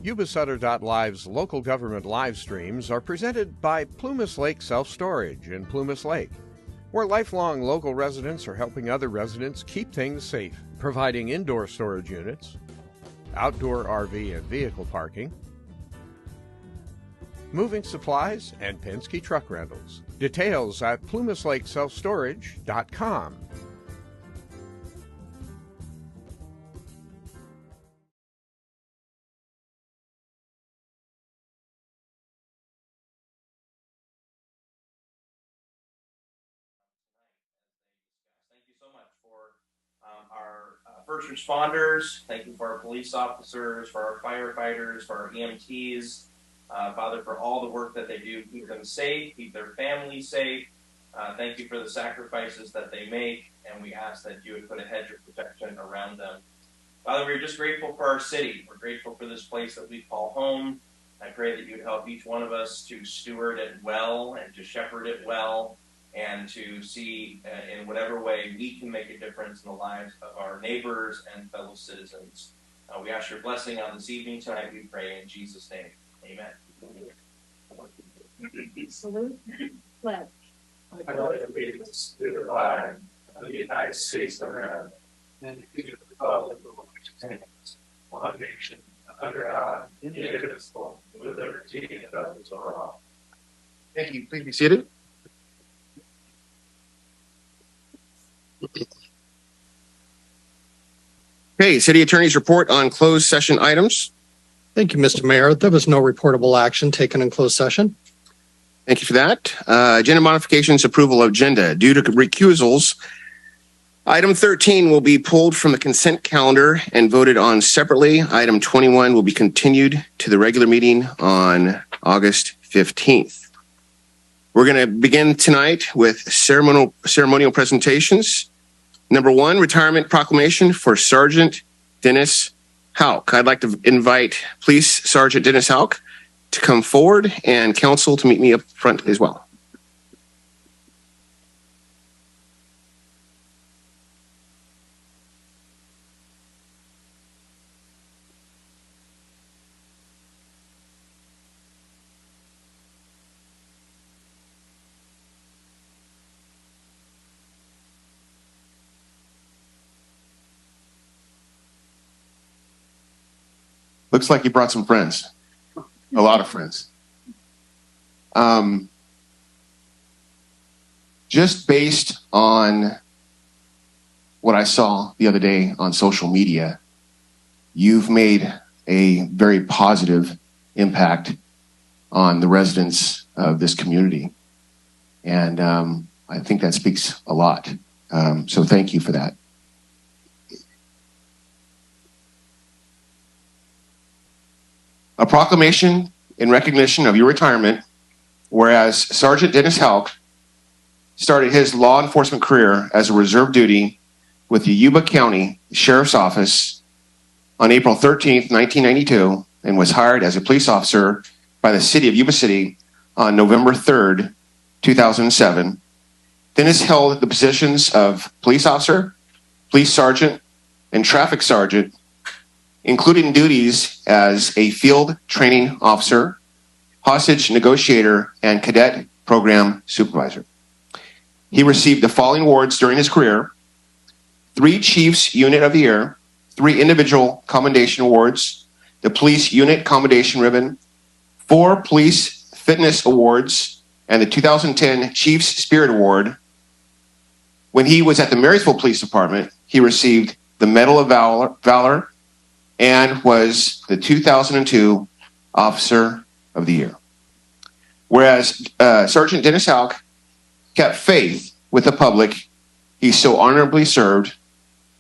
Yuba-Sutter.live's local government live streams are presented by Plumas Lake Self-Storage in Plumas Lake, where lifelong local residents are helping other residents keep things safe, providing indoor storage units, outdoor RV and vehicle parking, moving supplies, and Penske truck rentals. Details at plumaslakeselfstorage.com. Thank you so much for our first responders. Thank you for our police officers, for our firefighters, for our EMTs. Father, for all the work that they do, keep them safe, keep their families safe. Thank you for the sacrifices that they make, and we ask that you would put a hedge of protection around them. Father, we're just grateful for our city. We're grateful for this place that we call home. I pray that you'd help each one of us to steward it well and to shepherd it well, and to see in whatever way we can make a difference in the lives of our neighbors and fellow citizens. We ask your blessing on this evening tonight, we pray in Jesus' name. Amen. Salute. Pledge. I pledge allegiance to the flag of the United States of America and to the republic for which it stands, one nation, under God, indivisible, with liberty and justice for all. Thank you. Please be seated. Okay, City Attorney's report on closed session items. Thank you, Mr. Mayor. There was no reportable action taken in closed session. Thank you for that. Agenda modifications, approval of agenda. Due to recusals, item 13 will be pulled from the consent calendar and voted on separately. Item 21 will be continued to the regular meeting on August 15th. We're going to begin tonight with ceremonial presentations. Number 1, retirement proclamation for Sergeant Dennis Houck. I'd like to invite Police Sergeant Dennis Houck to come forward and council to meet me up front as well. Looks like you brought some friends. A lot of friends. Just based on what I saw the other day on social media, you've made a very positive impact on the residents of this community. And I think that speaks a lot. So thank you for that. A proclamation in recognition of your retirement, whereas Sergeant Dennis Houck started his law enforcement career as a reserve duty with the Yuba County Sheriff's Office on April 13th, 1992, and was hired as a police officer by the city of Yuba City on November 3rd, 2007. Dennis held the positions of police officer, police sergeant, and traffic sergeant, including duties as a field training officer, hostage negotiator, and cadet program supervisor. He received the following awards during his career: 3 Chiefs Unit of the Year, 3 Individual Commendation Awards, the Police Unit Commendation Ribbon, 4 Police Fitness Awards, and the 2010 Chiefs Spirit Award. When he was at the Marysville Police Department, he received the Medal of Valor and was the 2002 Officer of the Year. Whereas Sergeant Dennis Houck kept faith with the public he so honorably served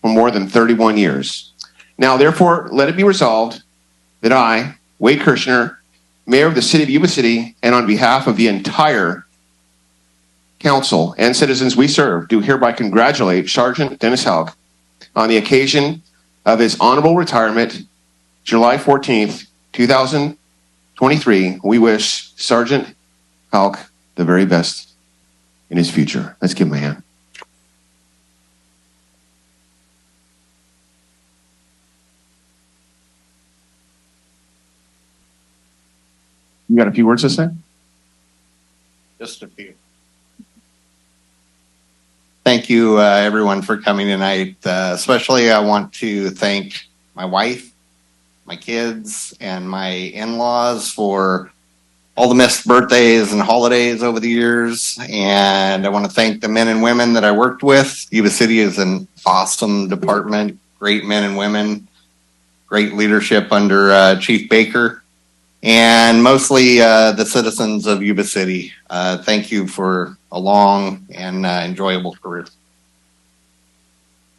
for more than 31 years. Now, therefore, let it be resolved that I, Wade Kirchner, Mayor of the City of Yuba City, and on behalf of the entire council and citizens we serve, do hereby congratulate Sergeant Dennis Houck on the occasion of his honorable retirement, July 14th, 2023. We wish Sergeant Houck the very best in his future. Let's give him a hand. You got a few words to say? Just a few. Thank you, everyone, for coming tonight. Especially, I want to thank my wife, my kids, and my in-laws for all the missed birthdays and holidays over the years. And I want to thank the men and women that I worked with. Yuba City is an awesome department, great men and women, great leadership under Chief Baker. And mostly the citizens of Yuba City. Thank you for a long and enjoyable career.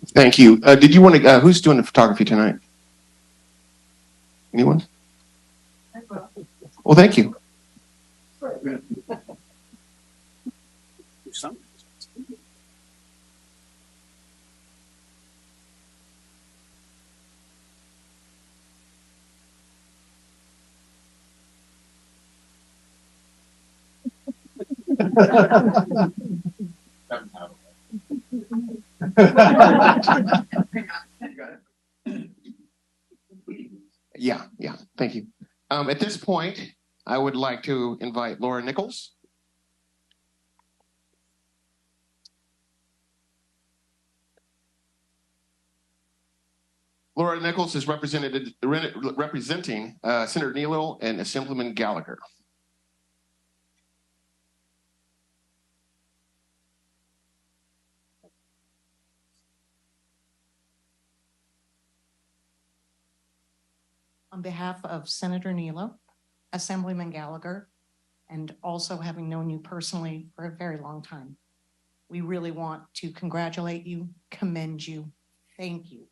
Thank you. Did you want to, who's doing the photography tonight? Anyone? Well, thank you. Yeah, thank you. At this point, I would like to invite Laura Nichols. Laura Nichols is representing Senator Neelo and Assemblyman Gallagher. On behalf of Senator Neelo, Assemblyman Gallagher, and also having known you personally for a very long time, we really want to congratulate you, commend you, thank you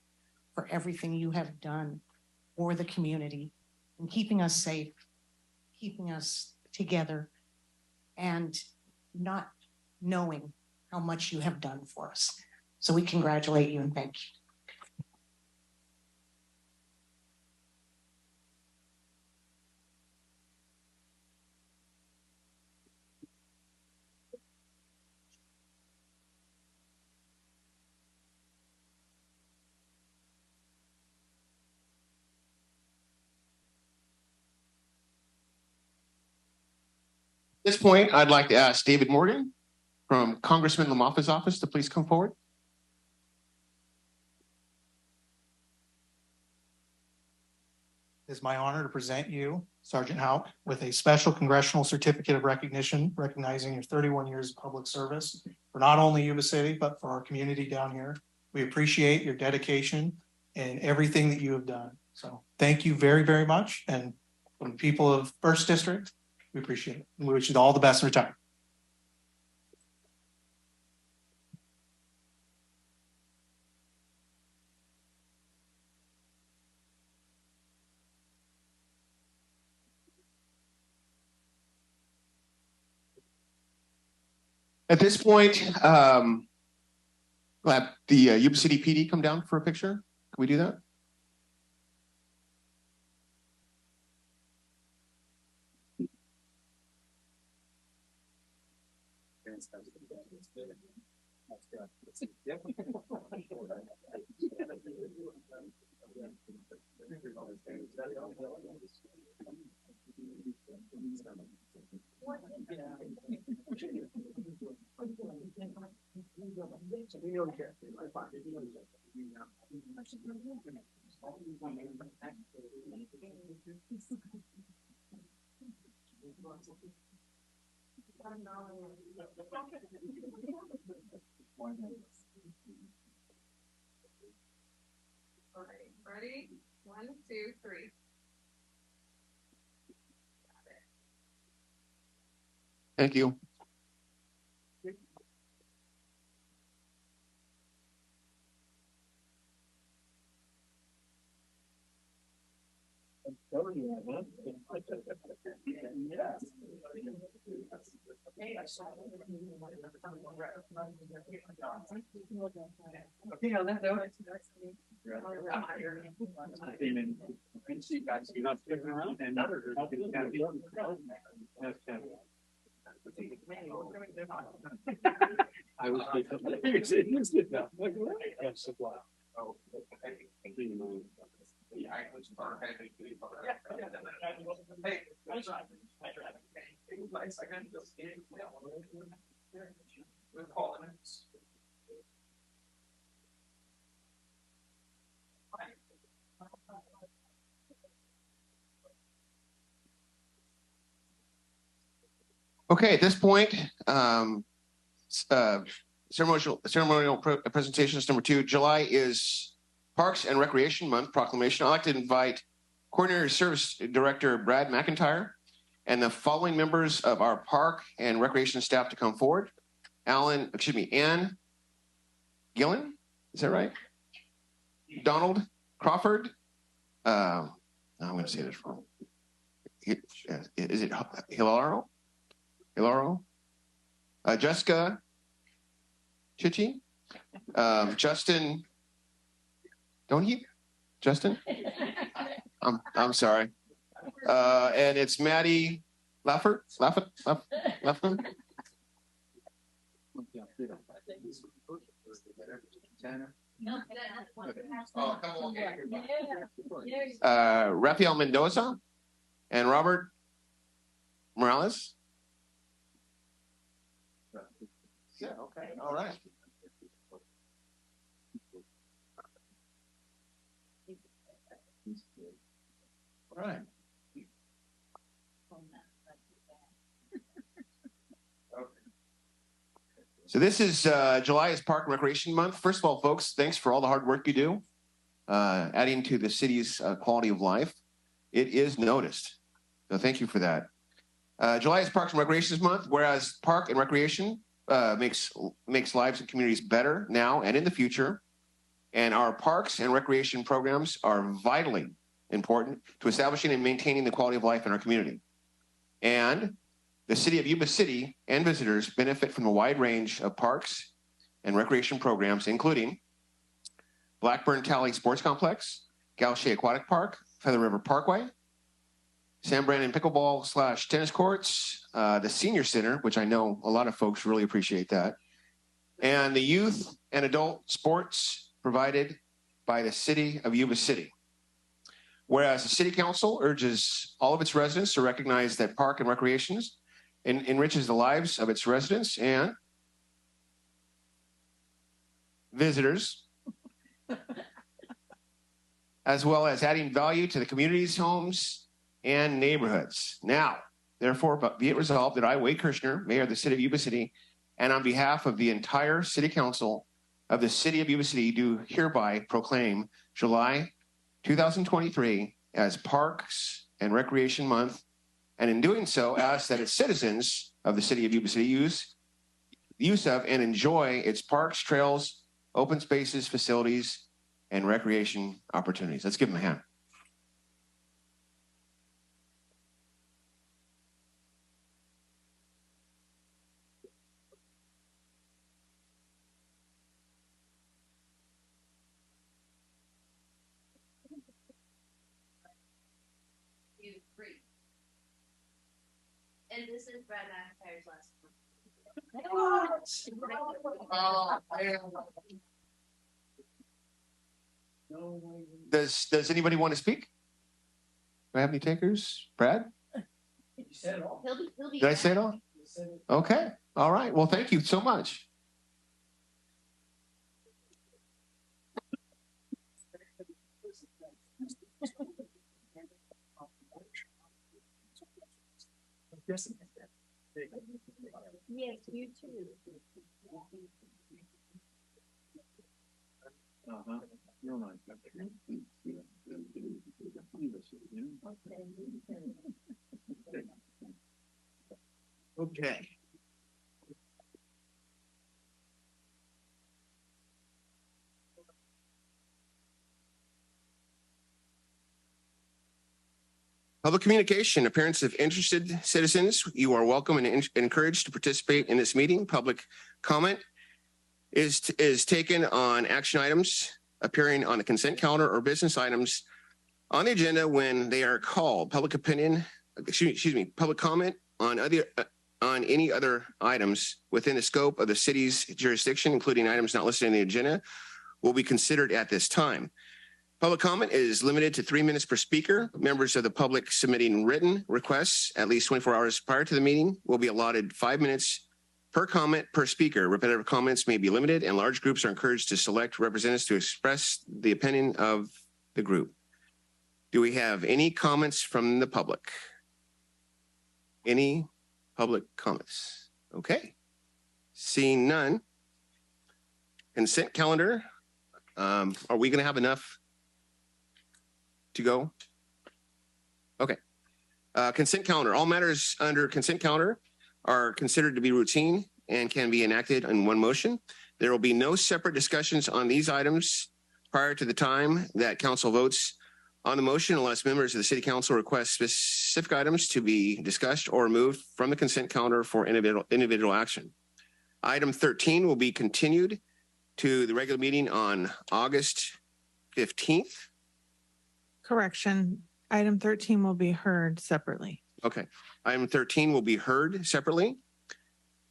for everything you have done for the community and keeping us safe, keeping us together, and not knowing how much you have done for us. So we congratulate you and thank you. At this point, I'd like to ask David Morgan from Congressman Lamotha's office to please come forward. It's my honor to present you, Sergeant Houck, with a special congressional certificate of recognition recognizing your 31 years of public service for not only Yuba City, but for our community down here. We appreciate your dedication and everything that you have done. So thank you very, very much. And from the people of First District, we appreciate it. And we wish you all the best in retirement. At this point, we'll have the Yuba City PD come down for a picture. Can we do that? All right, ready? 1, 2, 3. Thank you. Okay, on that note, you're not sticking around and I was Okay, at this point, ceremonial presentations number 2. July is Parks and Recreation Month proclamation. I'd like to invite Coordinator Service Director Brad McIntyre and the following members of our Park and Recreation staff to come forward. Ann Gillen, is that right? Donald Crawford. I'm going to say this wrong. Is it Hilaro? Jessica Chichi, Justin, don't he? Justin? I'm sorry. And it's Maddie Laffert. Rafael Mendoza and Robert Morales. Yeah, okay, all right. All right. So this is July is Park and Recreation Month. First of all, folks, thanks for all the hard work you do, adding to the city's quality of life. It is noticed. So thank you for that. July is Parks and Recreation Month, whereas Park and Recreation makes lives and communities better now and in the future. And our parks and recreation programs are vitally important to establishing and maintaining the quality of life in our community. And the city of Yuba City and visitors benefit from a wide range of parks and recreation programs, including Blackburn Tally Sports Complex, Gaucher Aquatic Park, Feather River Parkway, San Brandon Pickleball / tennis courts, the Senior Center, which I know a lot of folks really appreciate that, and the youth and adult sports provided by the city of Yuba City. Whereas the City Council urges all of its residents to recognize that park and recreations enriches the lives of its residents and visitors, as well as adding value to the community's homes and neighborhoods. Now, therefore, be it resolved that I, Wade Kirchner, Mayor of the City of Yuba City, and on behalf of the entire City Council of the City of Yuba City, do hereby proclaim July 2023 as Parks and Recreation Month, and in doing so, ask that its citizens of the City of Yuba City use of and enjoy its parks, trails, open spaces, facilities, and recreation opportunities. Let's give them a hand. And this is Brad McIntyre's last one. Does anybody want to speak? Do I have any takers? Brad? You said it all. He'll be Did I say it all? Okay. All right. Well, thank you so much. Yes, you too. Okay. Public communication, appearance of interested citizens. You are welcome and encouraged to participate in this meeting. Public comment is taken on action items appearing on the consent calendar or business items on the agenda when they are called. Public opinion, public comment on any other items within the scope of the city's jurisdiction, including items not listed in the agenda, will be considered at this time. Public comment is limited to 3 minutes per speaker. Members of the public submitting written requests at least 24 hours prior to the meeting will be allotted 5 minutes per comment per speaker. Repetitive comments may be limited, and large groups are encouraged to select representatives to express the opinion of the group. Do we have any comments from the public? Any public comments? Okay. Seeing none. Consent calendar. Are we going to have enough to go? Okay. Consent calendar. All matters under consent calendar are considered to be routine and can be enacted in one motion. There will be no separate discussions on these items prior to the time that council votes on the motion unless members of the city council request specific items to be discussed or removed from the consent calendar for individual action. Item 13 will be continued to the regular meeting on August 15th. Correction, item 13 will be heard separately. Okay. Item 13 will be heard separately.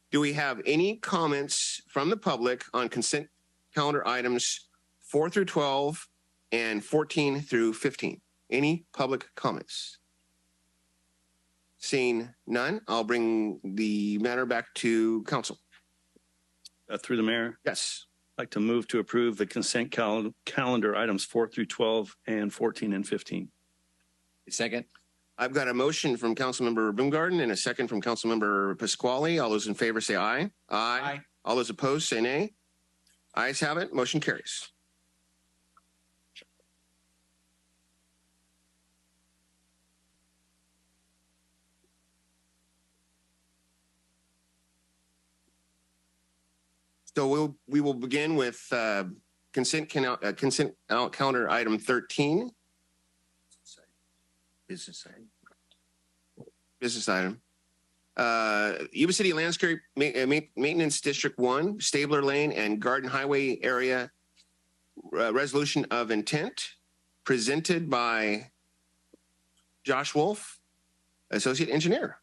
Do we have any comments from the public on consent calendar items 4 through 12 and 14 through 15? Any public comments? Seeing none, I'll bring the matter back to council. Through the mayor. Yes. I'd like to move to approve the consent calendar items 4 through 12 and 14 and 15. Second. I've got a motion from Councilmember Boomgaarden and a second from Councilmember Pasquale. All those in favor say aye. Aye. All those opposed say nay. Ayes have it. Motion carries. So we will begin with consent calendar item 13. Business item. Yuba City Landscape Maintenance District 1, Stabler Lane and Garden Highway Area Resolution of Intent, presented by Josh Wolf, Associate Engineer.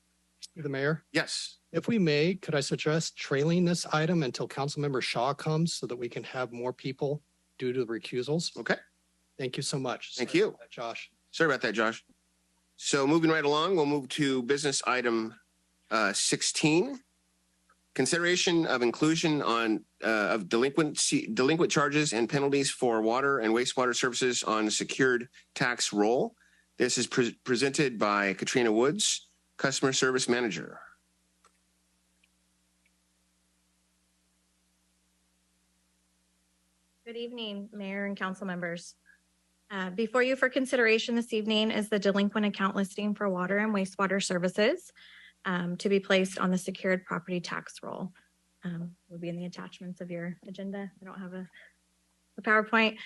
The mayor. Yes. If we may, could I suggest trailing this item until Councilmember Shaw comes so that we can have more people due to the recusals? Okay. Thank you so much. Thank you. Josh. Sorry about that, Josh. So moving right along, we'll move to business item 16. Consideration of inclusion on of delinquent charges and penalties for water and wastewater services on secured tax roll. This is presented by Katrina Woods, Customer Service Manager. Good evening, Mayor and council members. Before you for consideration this evening is the delinquent account listing for water and wastewater services to be placed on the secured property tax roll. Will be in the attachments of your agenda. I don't have a PowerPoint.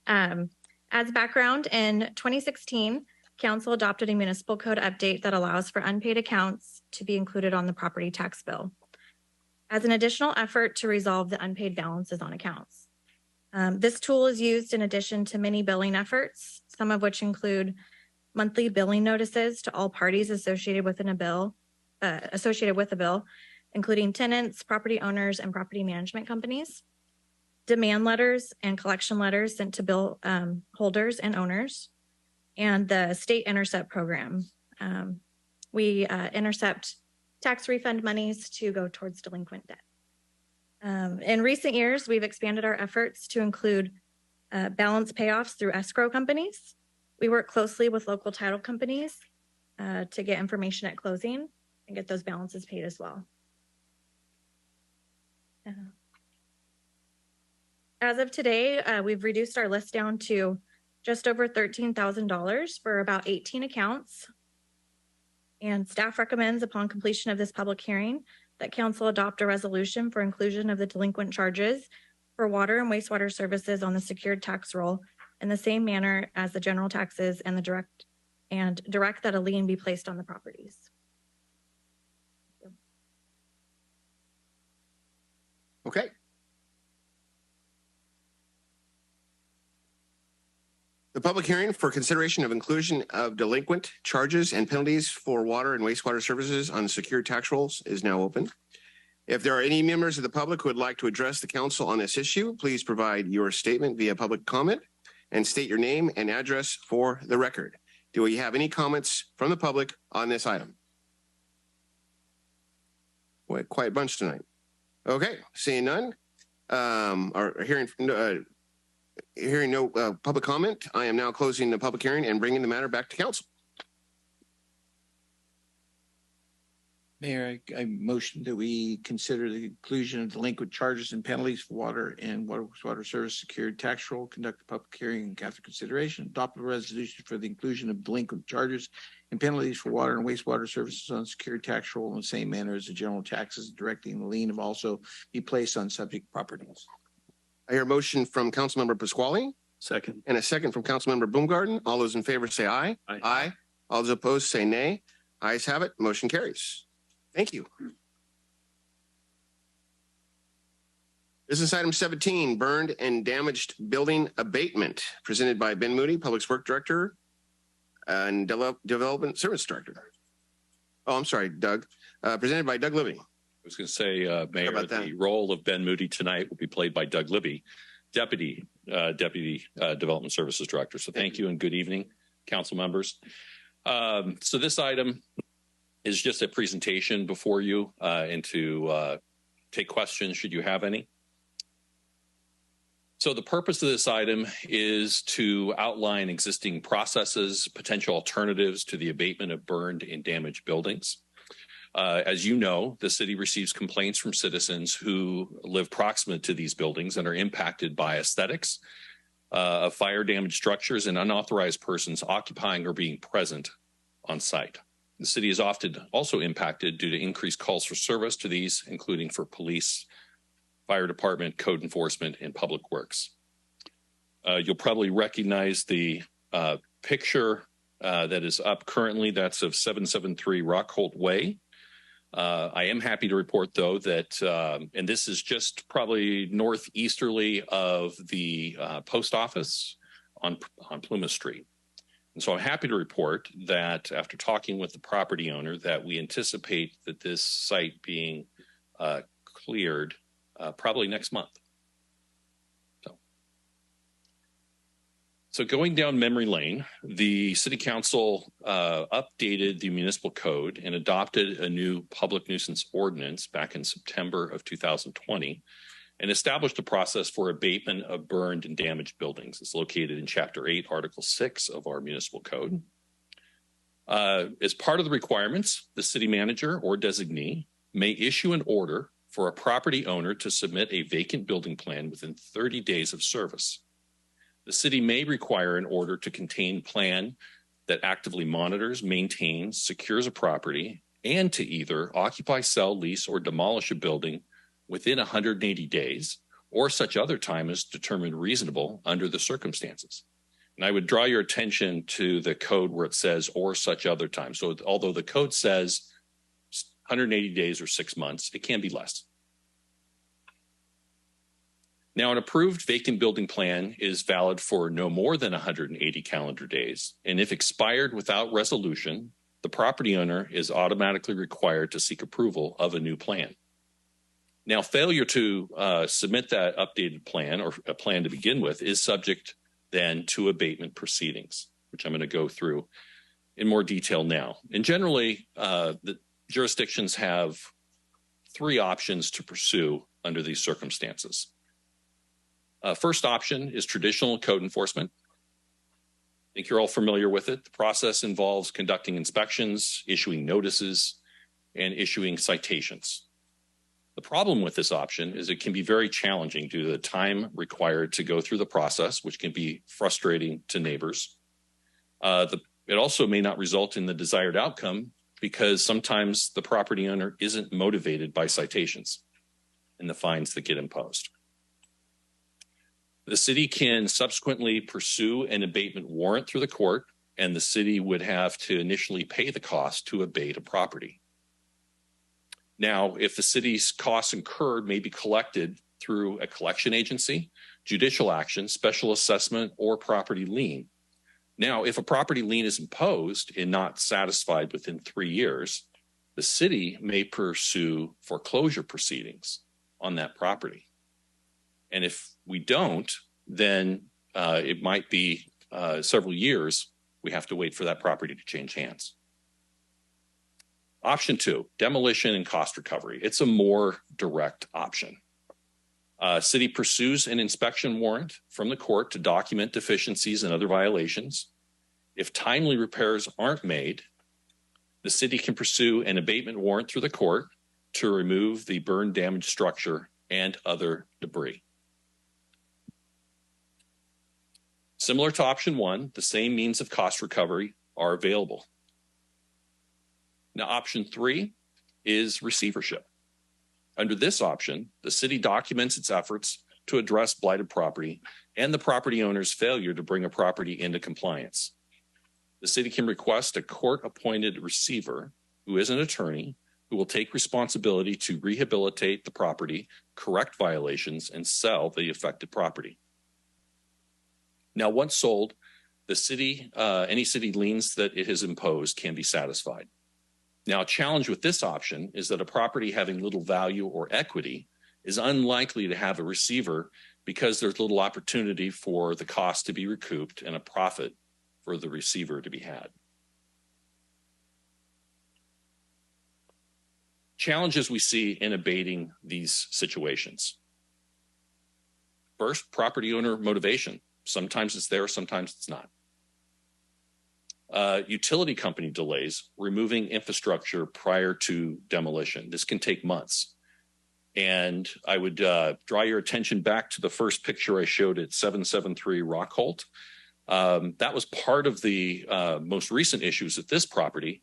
As background, in 2016, council adopted a municipal code update that allows for unpaid accounts to be included on the property tax bill as an additional effort to resolve the unpaid balances on accounts. This tool is used in addition to many billing efforts, some of which include monthly billing notices to all parties associated with a bill, including tenants, property owners, and property management companies, demand letters and collection letters sent to bill holders and owners, and the state intercept program. We intercept tax refund monies to go towards delinquent debt. In recent years, we've expanded our efforts to include balance payoffs through escrow companies. We work closely with local title companies to get information at closing and get those balances paid as well. As of today, we've reduced our list down to just over $13,000 for about 18 accounts. And staff recommends upon completion of this public hearing that council adopt a resolution for inclusion of the delinquent charges for water and wastewater services on the secured tax roll in the same manner as the general taxes and direct that a lien be placed on the properties. Okay. The public hearing for consideration of inclusion of delinquent charges and penalties for water and wastewater services on secured tax rolls is now open. If there are any members of the public who would like to address the council on this issue, please provide your statement via public comment and state your name and address for the record. Do we have any comments from the public on this item? Boy, quiet bunch tonight. Okay, seeing none, or hearing no public comment, I am now closing the public hearing and bringing the matter back to council. Mayor, I motion that we consider the inclusion of delinquent charges and penalties for water and water service secured tax roll, conduct a public hearing and after consideration, adopt a resolution for the inclusion of delinquent charges and penalties for water and wastewater services on secured tax roll in the same manner as the general taxes, directing the lien of also be placed on subject properties. I hear a motion from Councilmember Pasquale. Second. And a second from Councilmember Boomgaarden. All those in favor say aye. Aye. Aye. All those opposed say nay. Ayes have it. Motion carries. Thank you. Business item 17, burned and damaged building abatement, presented by Ben Moody, Public Works Director and Development Service Director. Oh, I'm sorry, Doug. Presented by Doug Libby. I was going to say, Mayor, the role of Ben Moody tonight will be played by Doug Libby, Deputy Development Services Director. So thank you and good evening, council members. So this item is just a presentation before you and to take questions should you have any. So the purpose of this item is to outline existing processes, potential alternatives to the abatement of burned and damaged buildings. As you know, the city receives complaints from citizens who live proximate to these buildings and are impacted by aesthetics of fire damaged structures and unauthorized persons occupying or being present on site. The city is often also impacted due to increased calls for service to these, including for police, fire department, code enforcement, and public works. You'll probably recognize the picture that is up currently. That's of 773 Rockholt Way. I am happy to report, though, that, and this is just probably northeasterly of the post office on Plumas Street. And so I'm happy to report that after talking with the property owner that we anticipate that this site being cleared probably next month. So going down memory lane, the city council updated the municipal code and adopted a new public nuisance ordinance back in September of 2020 and established a process for abatement of burned and damaged buildings. It's located in Chapter 8, Article 6 of our municipal code. As part of the requirements, the city manager or designee may issue an order for a property owner to submit a vacant building plan within 30 days of service. The city may require an order to contain plan that actively monitors, maintains, secures a property, and to either occupy, sell, lease, or demolish a building within 180 days, or such other time as determined reasonable under the circumstances. And I would draw your attention to the code where it says, or such other time. So although the code says 180 days or 6 months, it can be less. Now, an approved vacant building plan is valid for no more than 180 calendar days. And if expired without resolution, the property owner is automatically required to seek approval of a new plan. Now, failure to submit that updated plan or a plan to begin with is subject then to abatement proceedings, which I'm going to go through in more detail now. And generally, the jurisdictions have 3 options to pursue under these circumstances. First option is traditional code enforcement. I think you're all familiar with it. The process involves conducting inspections, issuing notices, and issuing citations. The problem with this option is it can be very challenging due to the time required to go through the process, which can be frustrating to neighbors. It also may not result in the desired outcome because sometimes the property owner isn't motivated by citations and the fines that get imposed. The city can subsequently pursue an abatement warrant through the court, and the city would have to initially pay the cost to abate a property. Now, if the city's costs incurred may be collected through a collection agency, judicial action, special assessment, or property lien. Now, if a property lien is imposed and not satisfied within 3 years, the city may pursue foreclosure proceedings on that property. And if we don't, then it might be several years. We have to wait for that property to change hands. Option 2, demolition and cost recovery. It's a more direct option. City pursues an inspection warrant from the court to document deficiencies and other violations. If timely repairs aren't made, the city can pursue an abatement warrant through the court to remove the burn damaged structure and other debris. Similar to option 1, the same means of cost recovery are available. Now, option 3 is receivership. Under this option, the city documents its efforts to address blighted property and the property owner's failure to bring a property into compliance. The city can request a court-appointed receiver who is an attorney who will take responsibility to rehabilitate the property, correct violations, and sell the affected property. Now, once sold, the city, any city liens that it has imposed can be satisfied. Now, a challenge with this option is that a property having little value or equity is unlikely to have a receiver because there's little opportunity for the cost to be recouped and a profit for the receiver to be had. Challenges we see in abating these situations. First, property owner motivation. Sometimes it's there, sometimes it's not. Utility company delays, removing infrastructure prior to demolition. This can take months. And I would draw your attention back to the first picture I showed at 773 Rockholt. That was part of the most recent issues at this property,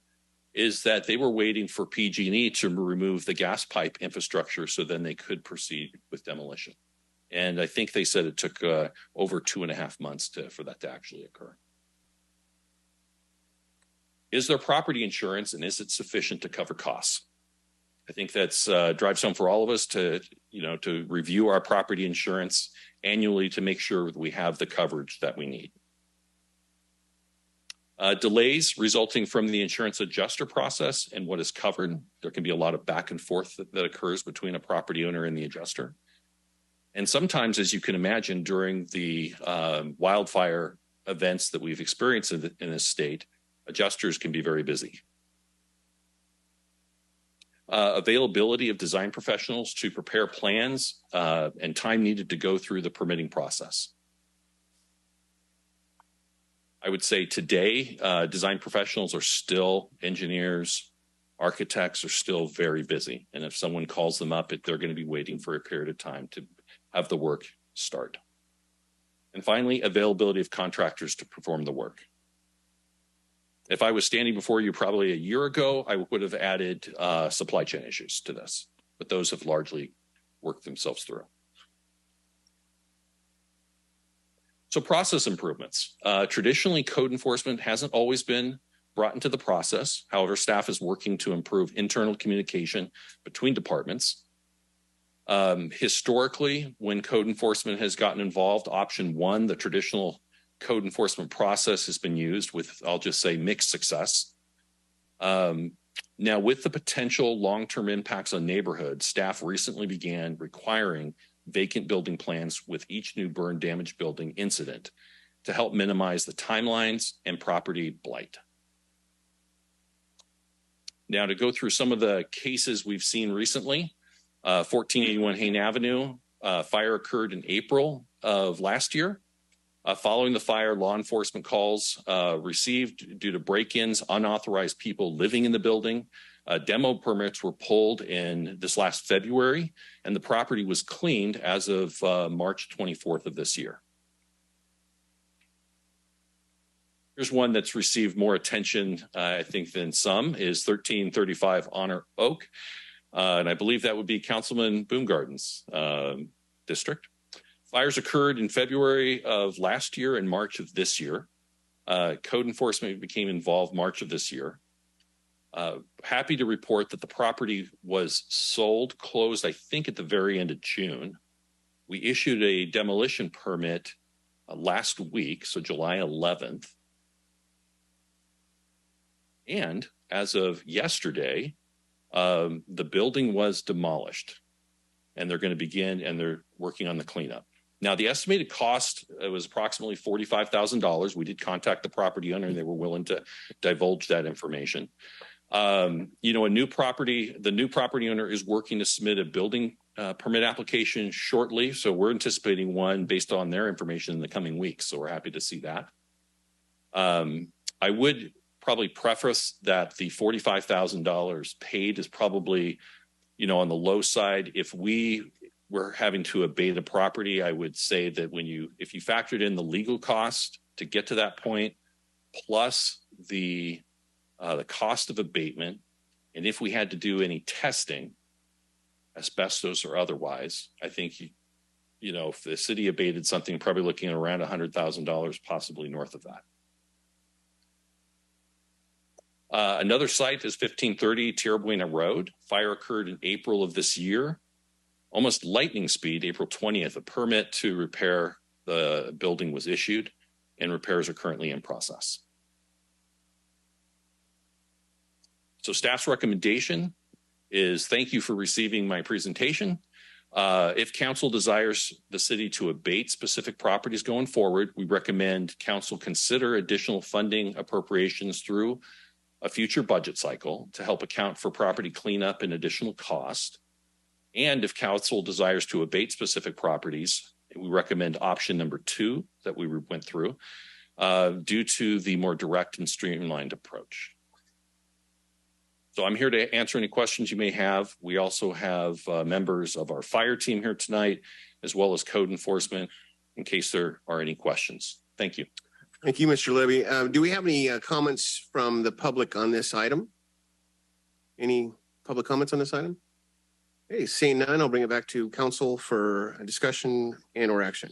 is that they were waiting for PG&E to remove the gas pipe infrastructure so then they could proceed with demolition. And I think they said it took over 2.5 months for that to actually occur. Is there property insurance, and is it sufficient to cover costs? I think that's drives home for all of us to review our property insurance annually to make sure that we have the coverage that we need. Delays resulting from the insurance adjuster process and what is covered. There can be a lot of back and forth that occurs between a property owner and the adjuster. And sometimes, as you can imagine, during the wildfire events that we've experienced in this state, adjusters can be very busy. Availability of design professionals to prepare plans and time needed to go through the permitting process. I would say today, design professionals are still engineers, architects are still very busy. And if someone calls them up, they're going to be waiting for a period of time to have the work start. And finally, availability of contractors to perform the work. If I was standing before you probably a year ago, I would have added supply chain issues to this, but those have largely worked themselves through. So process improvements. Traditionally, code enforcement hasn't always been brought into the process. However, staff is working to improve internal communication between departments. Historically, when code enforcement has gotten involved, option 1, the traditional code enforcement process, has been used with, I'll just say, mixed success. Now, with the potential long-term impacts on neighborhoods, staff recently began requiring vacant building plans with each new burn damaged building incident to help minimize the timelines and property blight. Now, to go through some of the cases we've seen recently, 1481 Hayne Avenue, fire occurred in April of last year. Following the fire, law enforcement calls received due to break-ins, unauthorized people living in the building. Demo permits were pulled in this last February, and the property was cleaned as of March 24th of this year. Here's one that's received more attention, I think, than some, is 1335 Honor Oak. And I believe that would be Councilman Boomgaarden's district. Fires occurred in February of last year and March of this year. Code enforcement became involved March of this year. Happy to report that the property was sold, closed, I think, at the very end of June. We issued a demolition permit last week, so July 11th. And as of yesterday, the building was demolished, and they're going to begin, and they're working on the cleanup. Now, the estimated cost was approximately $45,000. We did contact the property owner and they were willing to divulge that information. The new property owner is working to submit a building permit application shortly. So we're anticipating one based on their information in the coming weeks. So we're happy to see that. I would probably preface that the $45,000 paid is probably, on the low side. If we were having to abate a property, I would say that if you factored in the legal cost to get to that point, plus the cost of abatement, and if we had to do any testing, asbestos or otherwise, I think if the city abated something, probably looking at around $100,000, possibly north of that. Another site is 1530 Tierra Buena Road. Fire occurred in April of this year. Almost lightning speed, April 20th, a permit to repair the building was issued and repairs are currently in process. So staff's recommendation is thank you for receiving my presentation. If council desires the city to abate specific properties going forward, we recommend council consider additional funding appropriations through a future budget cycle to help account for property cleanup and additional cost. And if council desires to abate specific properties, we recommend option number 2 that we went through due to the more direct and streamlined approach. So I'm here to answer any questions you may have. We also have members of our fire team here tonight, as well as code enforcement, in case there are any questions. Thank you. Thank you, Mr. Libby. Do we have any comments from the public on this item? Any public comments on this item? Okay, seeing none, I'll bring it back to council for a discussion and or action.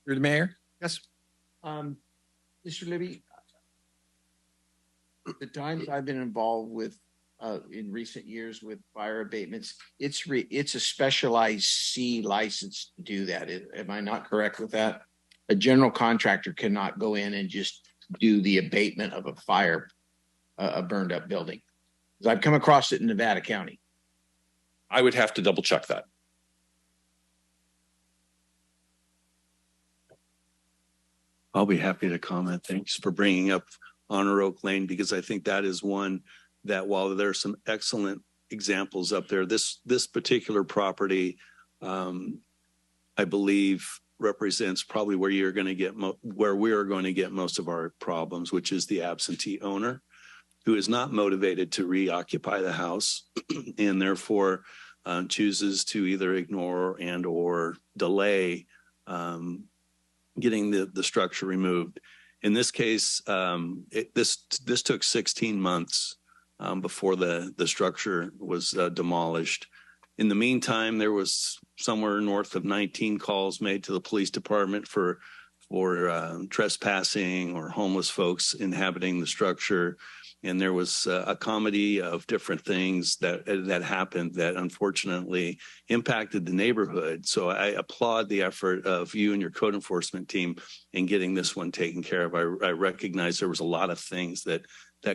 Through the mayor. Yes. Mr. Libby, the times I've been involved with in recent years with fire abatements, it's a specialized C license to do that. Am I not correct with that? A general contractor cannot go in and just do the abatement of a fire, a burned up building. I've come across it in Nevada County. I would have to double check that. I'll be happy to comment. Thanks for bringing up Honor Oak Lane, because I think that is one that, while there are some excellent examples up there, this particular property, I believe, represents probably where you're going to get where we are going to get most of our problems, which is the absentee owner, who is not motivated to reoccupy the house and therefore chooses to either ignore and or delay getting the structure removed. In this case, this took 16 months before the structure was demolished. In the meantime, there was somewhere north of 19 calls made to the police department for trespassing or homeless folks inhabiting the structure. And there was a comedy of different things that happened that unfortunately impacted the neighborhood. So I applaud the effort of you and your code enforcement team in getting this one taken care of. I recognize there was a lot of things that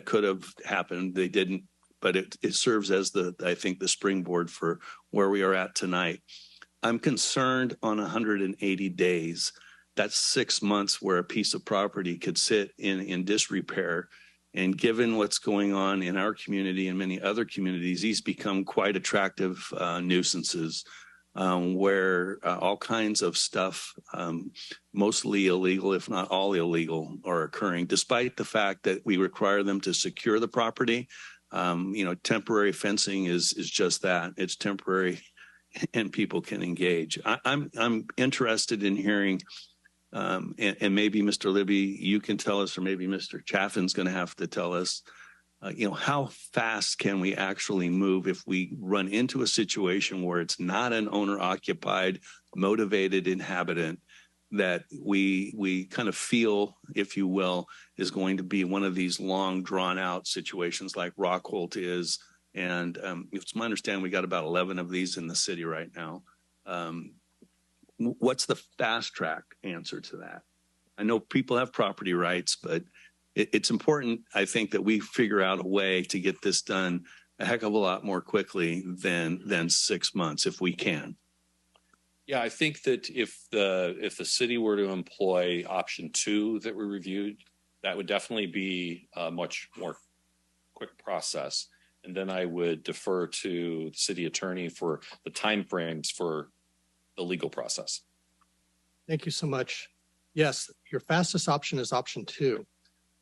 could have happened. They didn't, but it serves as I think the springboard for where we are at tonight. I'm concerned on 180 days. That's 6 months where a piece of property could sit in disrepair. And given what's going on in our community and many other communities, these become quite attractive nuisances where all kinds of stuff, mostly illegal, if not all illegal, are occurring, despite the fact that we require them to secure the property. Temporary fencing is just that. It's temporary and people can engage. I'm interested in hearing and maybe Mr. Libby, you can tell us, or maybe Mr. Chaffin's going to have to tell us, how fast can we actually move if we run into a situation where it's not an owner-occupied, motivated inhabitant that we kind of feel, if you will, is going to be one of these long, drawn-out situations like Rockholt is. And it's my understanding we got about 11 of these in the city right now. What's the fast track answer to that? I know people have property rights, but it's important, I think, that we figure out a way to get this done a heck of a lot more quickly than 6 months if we can. Yeah, I think that if the city were to employ option 2 that we reviewed, that would definitely be a much more quick process. And then I would defer to the city attorney for the timeframes for the legal process. Thank you so much. Yes, your fastest option is option 2.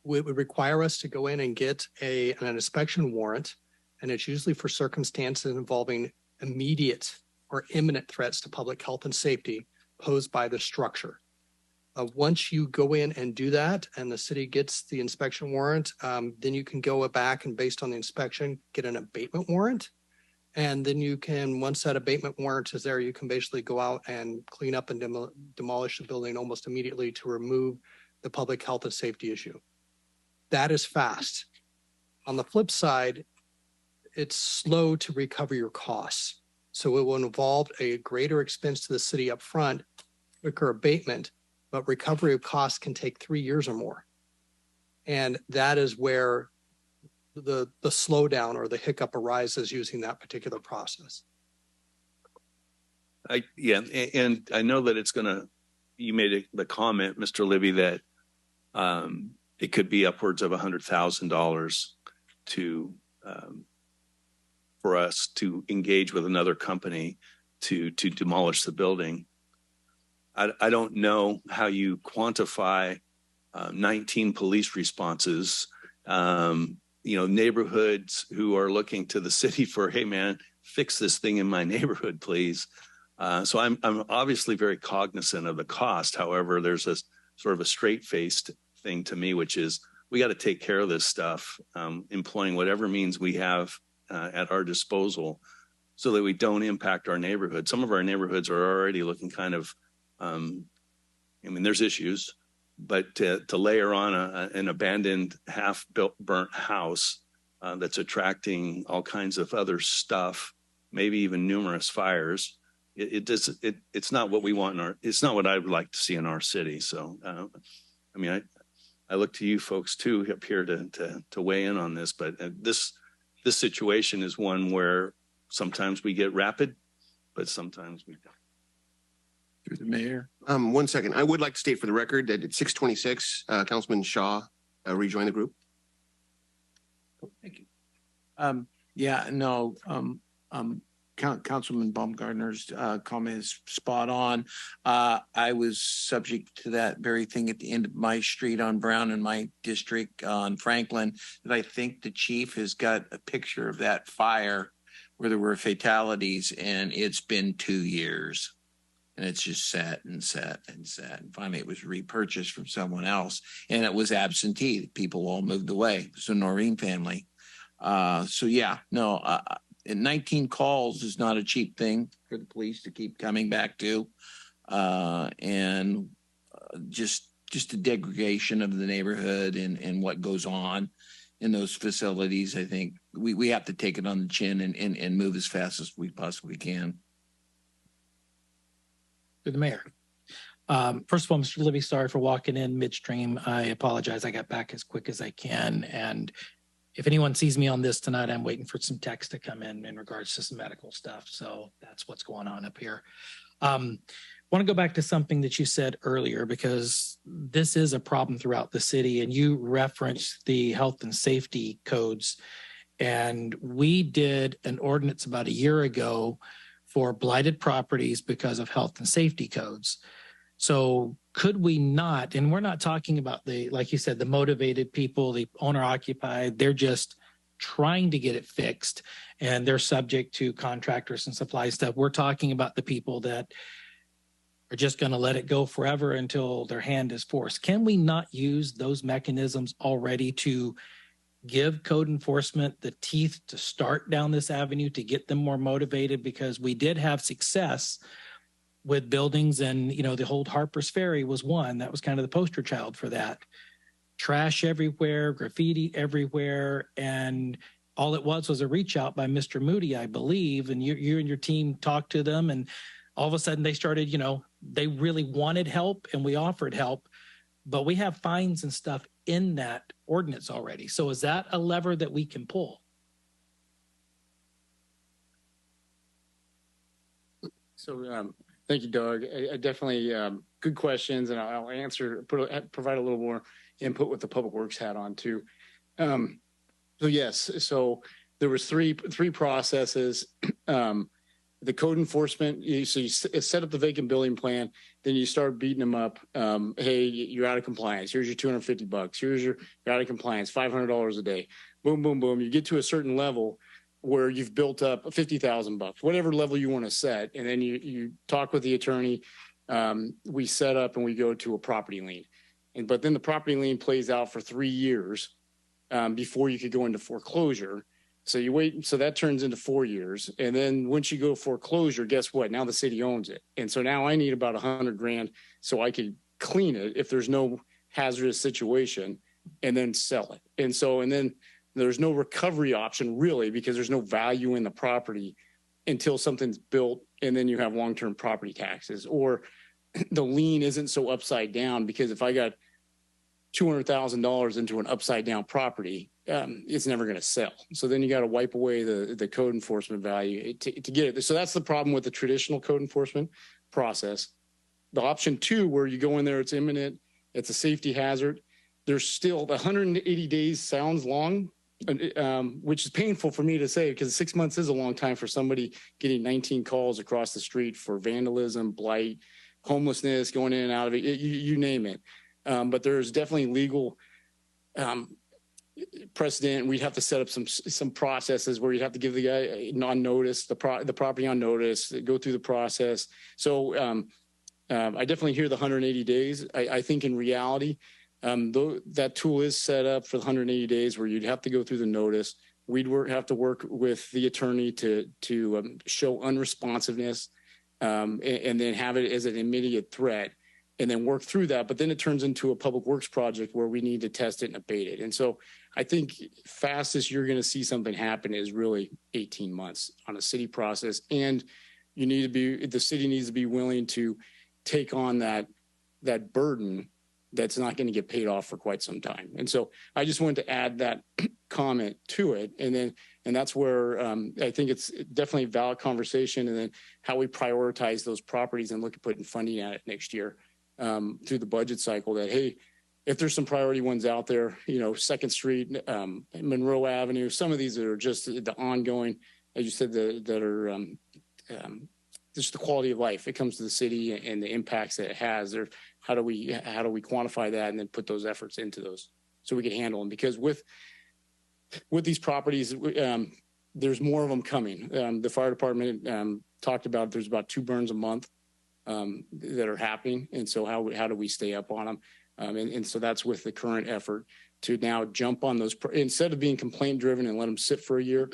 It would require us to go in and get an inspection warrant, and it's usually for circumstances involving immediate or imminent threats to public health and safety posed by the structure. Once you go in and do that and the city gets the inspection warrant, then you can go back and based on the inspection, get an abatement warrant. And then you can, once that abatement warrant is there, you can basically go out and clean up and demolish the building almost immediately to remove the public health and safety issue. That is fast. On the flip side, it's slow to recover your costs. So it will involve a greater expense to the city up front, quicker abatement, but recovery of costs can take 3 years or more. And that is where the slowdown or the hiccup arises using that particular process. And I know that you made the comment, Mr. Libby, that it could be upwards of $100,000 to for us to engage with another company to demolish the building. I don't know how you quantify 19 police responses, neighborhoods who are looking to the city for, hey man, fix this thing in my neighborhood, please. So I'm obviously very cognizant of the cost. However, there's a sort of a straight-faced thing to me, which is we got to take care of this stuff, employing whatever means we have at our disposal so that we don't impact our neighborhood. Some of our neighborhoods are already looking kind of, there's issues, but to layer on an abandoned half-built burnt house that's attracting all kinds of other stuff, maybe even numerous fires, it's not what we want it's not what I would like to see in our city. So, I look to you folks too up here to weigh in on this, but this situation is one where sometimes we get rapid, but sometimes we don't. Through the mayor. 1 second. I would like to state for the record that at 6:26, Councilman Shaw rejoined the group. Thank you. Councilman Baumgartner's comment is spot on. I was subject to that very thing at the end of my street on Brown in my district on Franklin. That I think the chief has got a picture of that fire where there were fatalities, and it's been 2 years. And it's just sat and sat and sat. And finally, it was repurchased from someone else. And it was absentee. People all moved away. It was a Noreen family. 19 calls is not a cheap thing for the police to keep coming back to. Just the degradation of the neighborhood and what goes on in those facilities. I think we have to take it on the chin and move as fast as we possibly can. To the mayor. First of all, Mr. Libby, sorry for walking in midstream. I apologize. I got back as quick as I can. And if anyone sees me on this tonight, I'm waiting for some text to come in regards to some medical stuff. So that's what's going on up here. Want to go back to something that you said earlier, because this is a problem throughout the city, and you referenced the health and safety codes. And we did an ordinance about a year ago for blighted properties because of health and safety codes. So could we not, and we're not talking about like you said, the motivated people, the owner occupied, they're just trying to get it fixed and they're subject to contractors and supply stuff. We're talking about the people that are just going to let it go forever until their hand is forced. Can we not use those mechanisms already to give code enforcement the teeth to start down this avenue to get them more motivated? Because we did have success with buildings, and the old Harper's Ferry was one that was kind of the poster child for that. Trash everywhere, graffiti everywhere, and all it was a reach out by Mr. Moody, I believe, and you and your team talked to them, and all of a sudden they started, they really wanted help and we offered help, but we have fines and stuff in that ordinance already. So is that a lever that we can pull? So, thank you, Doug. I definitely good questions, and I'll answer, provide a little more input with the public works hat on too. So yes, so there was three processes. The code enforcement, so you set up the vacant building plan, then you start beating them up. Hey, you're out of compliance. Here's your $250. Here's you're out of compliance, $500 a day. Boom, boom, boom. You get to a certain level where you've built up $50,000, whatever level you want to set, and then you talk with the attorney. We set up and we go to a property lien, but then the property lien plays out for 3 years before you could go into foreclosure. So you wait, so that turns into 4 years. And then once you go foreclosure, guess what? Now the city owns it. And so now I need about $100,000 so I could clean it if there's no hazardous situation and then sell it. And then there's no recovery option really, because there's no value in the property until something's built, and then you have long-term property taxes, or the lien isn't so upside down, because if I got $200,000 into an upside down property, it's never going to sell. So then you got to wipe away the code enforcement value to get it. So that's the problem with the traditional code enforcement process. The option 2, where you go in there, it's imminent, it's a safety hazard. There's still the 180 days sounds long, which is painful for me to say, because 6 months is a long time for somebody getting 19 calls across the street for vandalism, blight, homelessness, going in and out of it, you name it. But there's definitely legal precedent. We'd have to set up some processes where you'd have to give the guy on notice, the property on notice, go through the process. So I definitely hear the 180 days. I think in reality, though that tool is set up for the 180 days where you'd have to go through the notice. We'd have to work with the attorney to show unresponsiveness and then have it as an immediate threat, and then work through that. But then it turns into a public works project where we need to test it and abate it. And so I think fastest you're going to see something happen is really 18 months on a city process. And the city needs to be willing to take on that burden that's not going to get paid off for quite some time. And so I just wanted to add that comment to it. And that's where I think it's definitely a valid conversation. And then how we prioritize those properties and look at putting funding at it next year through the budget cycle, that, hey, if there's some priority ones out there, 2nd Street, Monroe Avenue, some of these that are just the ongoing, as you said, that are just the quality of life. It comes to the city and the impacts that it has. How do we quantify that and then put those efforts into those so we can handle them? Because with these properties, there's more of them coming. The fire department talked about there's about 2 burns a month that are happening. And so how do we stay up on them? And so that's with the current effort to now jump on those, instead of being complaint driven and let them sit for a year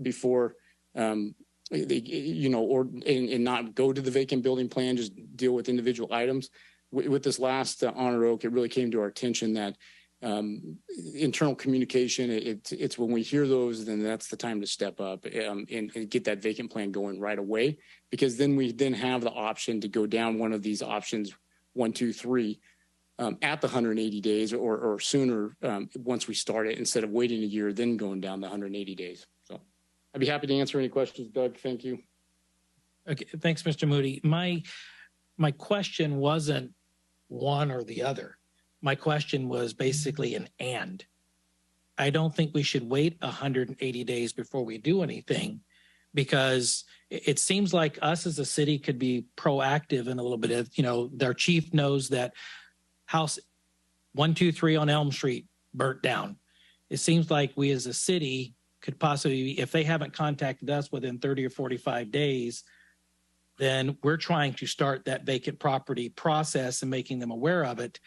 before and not go to the vacant building plan, just deal with individual items. With this last Honor Oak, it really came to our attention that internal communication, it's when we hear those, then that's the time to step up and get that vacant plan going right away, because then we have the option to go down one of these options, 1, 2, 3, at the 180 days or sooner once we start it, instead of waiting a year, then going down the 180 days. So I'd be happy to answer any questions, Doug. Thank you. Okay, thanks, Mr. Moody. My question wasn't one or the other. My question was basically an and. I don't think we should wait 180 days before we do anything, because it seems like us as a city could be proactive in a little bit of, their chief knows that house 123 on Elm Street burnt down. It seems like we as a city could possibly, if they haven't contacted us within 30 or 45 days, then we're trying to start that vacant property process and making them aware of it.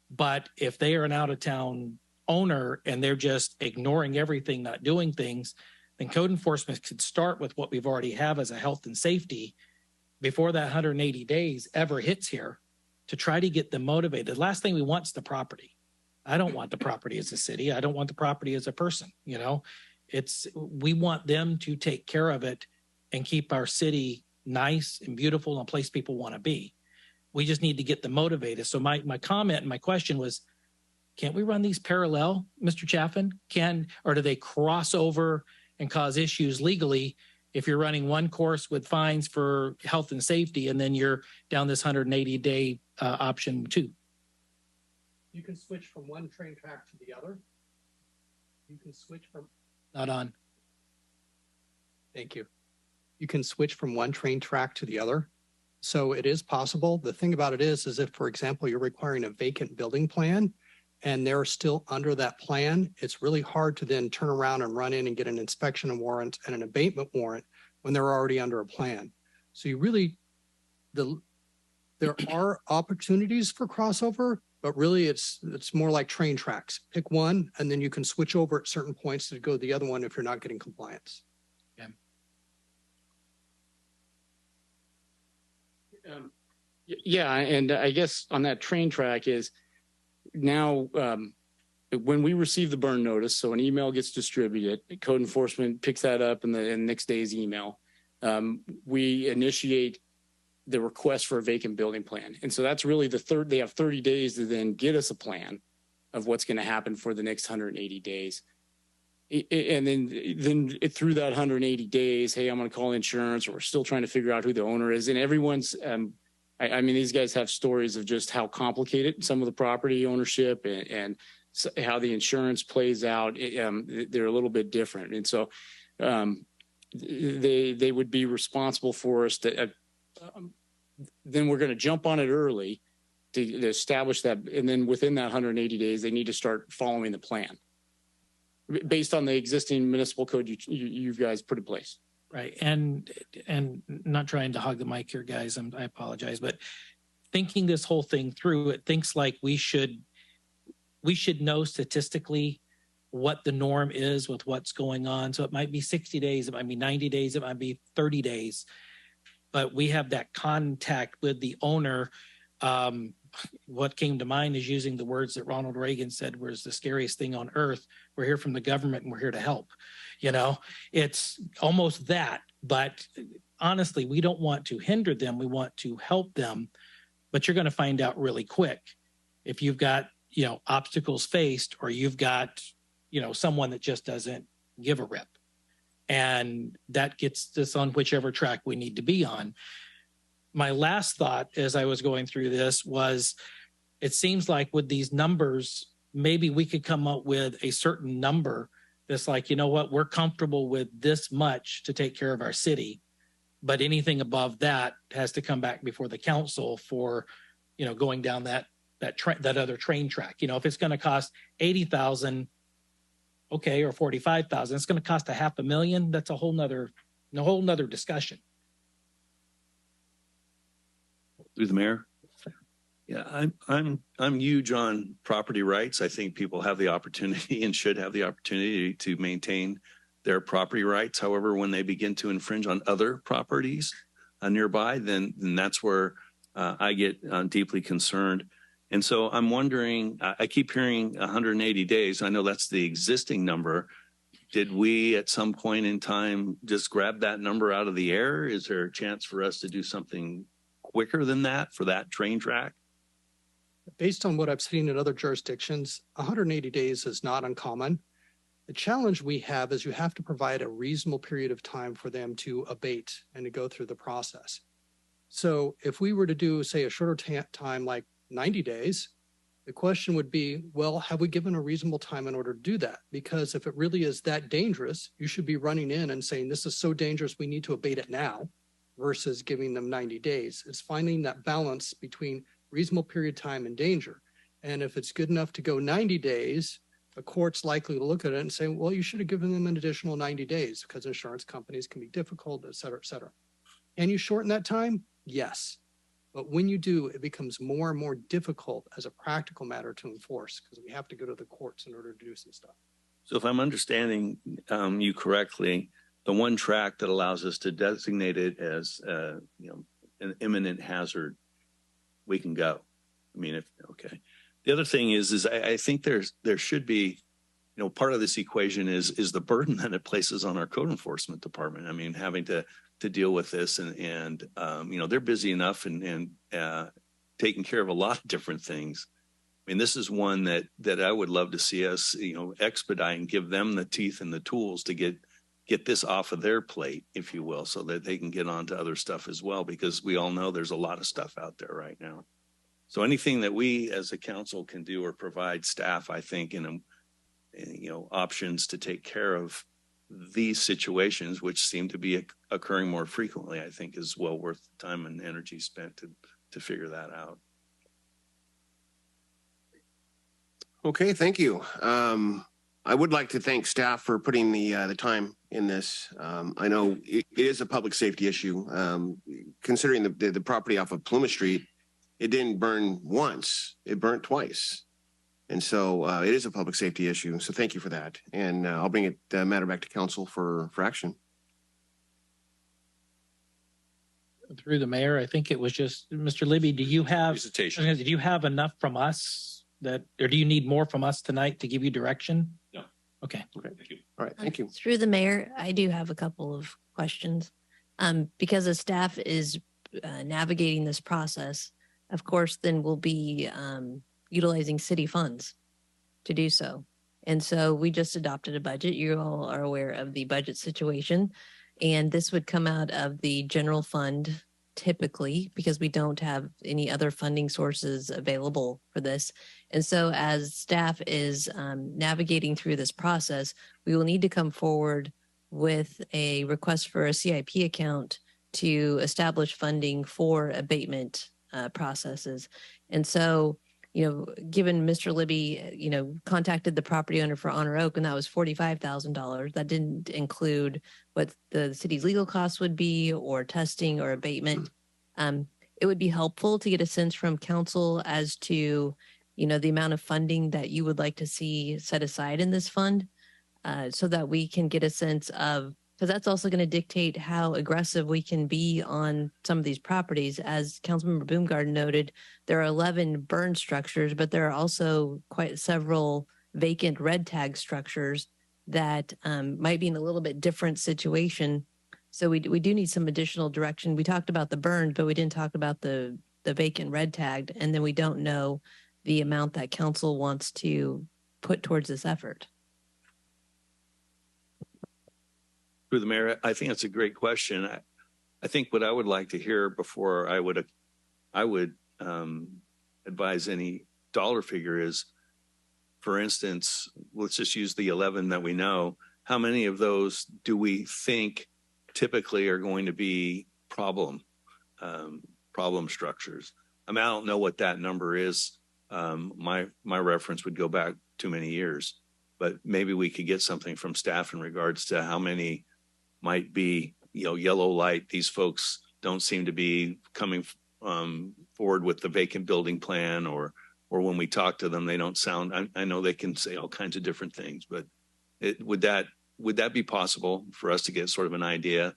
But if they are an out-of-town owner and they're just ignoring everything, not doing things, then code enforcement could start with what we've already have as a health and safety before that 180 days ever hits here, to try to get them motivated. The last thing we want is the property. I don't want the property as a city. I don't want the property as a person. We want them to take care of it and keep our city nice and beautiful and a place people want to be. We just need to get them motivated. So my comment and my question was, can't we run these parallel, Mr. Chaffin? Or do they cross over and cause issues legally if you're running one course with fines for health and safety, and then you're down this 180-day option 2. You can switch from one train track to the other. You can switch from. Not on. Thank you. You can switch from one train track to the other. So it is possible. The thing about it is if, for example, you're requiring a vacant building plan and they're still under that plan, it's really hard to then turn around and run in and get an inspection warrant and an abatement warrant when they're already under a plan. So you really, there are opportunities for crossover, but really it's more like train tracks. Pick one and then you can switch over at certain points to go to the other one if you're not getting compliance. Yeah, and I guess on that train track is now when we receive the burn notice, so an email gets distributed, code enforcement picks that up in the next day's email. We initiate the request for a vacant building plan. And so that's really they have 30 days to then get us a plan of what's going to happen for the next 180 days. And then through that 180 days, hey, I'm going to call insurance, or we're still trying to figure out who the owner is. And everyone's, I mean, these guys have stories of just how complicated some of the property ownership and how the insurance plays out. They're a little bit different. And so they would be responsible for us to, then we're going to jump on it early to establish that. And then within that 180 days, they need to start following the plan based on the existing municipal code you guys put in place. Right. And not trying to hog the mic here, guys, I apologize, but thinking this whole thing through, it thinks like we should know statistically what the norm is with what's going on. So it might be 60 days, it might be 90 days, it might be 30 days, but we have that contact with the owner. What came to mind is using the words that Ronald Reagan said was the scariest thing on earth. We're here from the government and we're here to help. You know, it's almost that, but honestly, we don't want to hinder them. We want to help them, but you're going to find out really quick if you've got, obstacles faced, or you've got, someone that just doesn't give a rip. And that gets us on whichever track we need to be on. My last thought as I was going through this was, it seems like with these numbers, maybe we could come up with a certain number that's like, you know what, we're comfortable with this much to take care of our city, but anything above that has to come back before the council for, going down that other train track. If it's going to cost $80,000, okay, or $45,000, it's going to cost $500,000. That's a whole nother discussion. Through the mayor. Yeah, I'm huge on property rights. I think people have the opportunity and should have the opportunity to maintain their property rights. However, when they begin to infringe on other properties nearby, then that's where I get deeply concerned. And so I'm wondering, I keep hearing 180 days. I know that's the existing number. Did we at some point in time just grab that number out of the air? Is there a chance for us to do something quicker than that for that train track? Based on what I've seen in other jurisdictions, 180 days is not uncommon. The challenge we have is you have to provide a reasonable period of time for them to abate and to go through the process. So if we were to do, say, a shorter time like 90 days, the question would be, well, have we given a reasonable time in order to do that? Because if it really is that dangerous, you should be running in and saying, this is so dangerous, we need to abate it now, versus giving them 90 days. It's finding that balance between reasonable period of time and danger. And if it's good enough to go 90 days, a court's likely to look at it and say, well, you should have given them an additional 90 days because insurance companies can be difficult, et cetera, et cetera. Can you shorten that time? Yes. But when you do, it becomes more and more difficult as a practical matter to enforce because we have to go to the courts in order to do some stuff. So if I'm understanding you correctly, the one track that allows us to designate it as an imminent hazard, we can go. I mean, okay. The other thing is I think there should be, part of this equation is the burden that it places on our code enforcement department. I mean, having to deal with this and they're busy enough and taking care of a lot of different things. I mean, this is one that I would love to see us, expedite and give them the teeth and the tools to get get this off of their plate, if you will, so that they can get on to other stuff as well, because we all know there's a lot of stuff out there right now. So anything that we as a council can do or provide staff, I think, in options to take care of these situations, which seem to be occurring more frequently, I think is well worth the time and energy spent to figure that out. Okay, thank you. I would like to thank staff for putting the time in this. I know it is a public safety issue. Considering the property off of Plumas Street, it didn't burn once, it burnt twice. And so it is a public safety issue. So thank you for that. And I'll bring it matter back to council for action. Through the mayor, I think it was just, Mr. Libby, do you have enough from us or do you need more from us tonight to give you direction? No. Okay. Thank you. All right. Thank you. Through the mayor, I do have a couple of questions. Because the staff is navigating this process, of course, then we'll be utilizing city funds to do so. And so we just adopted a budget. You all are aware of the budget situation. And this would come out of the general fund typically, because we don't have any other funding sources available for this. And so as staff is navigating through this process, we will need to come forward with a request for a CIP account to establish funding for abatement processes. And so, given Mr. Libby, contacted the property owner for Honor Oak, and that was $45,000. That didn't include what the city's legal costs would be, or testing, or abatement. It would be helpful to get a sense from council as to, the amount of funding that you would like to see set aside in this fund, so that we can get a sense of, because that's also going to dictate how aggressive we can be on some of these properties. As Councilmember Boomgaarden noted, there are 11 burned structures, but there are also quite several vacant red tag structures that might be in a little bit different situation. So we do need some additional direction. We talked about the burned, but we didn't talk about the vacant red tagged. And then we don't know the amount that council wants to put towards this effort. Through the mayor, I think that's a great question. I think what I would like to hear before I would advise any dollar figure is, for instance, let's just use the 11 that we know. How many of those do we think typically are going to be problem structures? I mean, I don't know what that number is. My reference would go back too many years, but maybe we could get something from staff in regards to how many might be, yellow light. These folks don't seem to be coming forward with the vacant building plan, or when we talk to them, they don't sound, I know they can say all kinds of different things, but would that be possible for us to get sort of an idea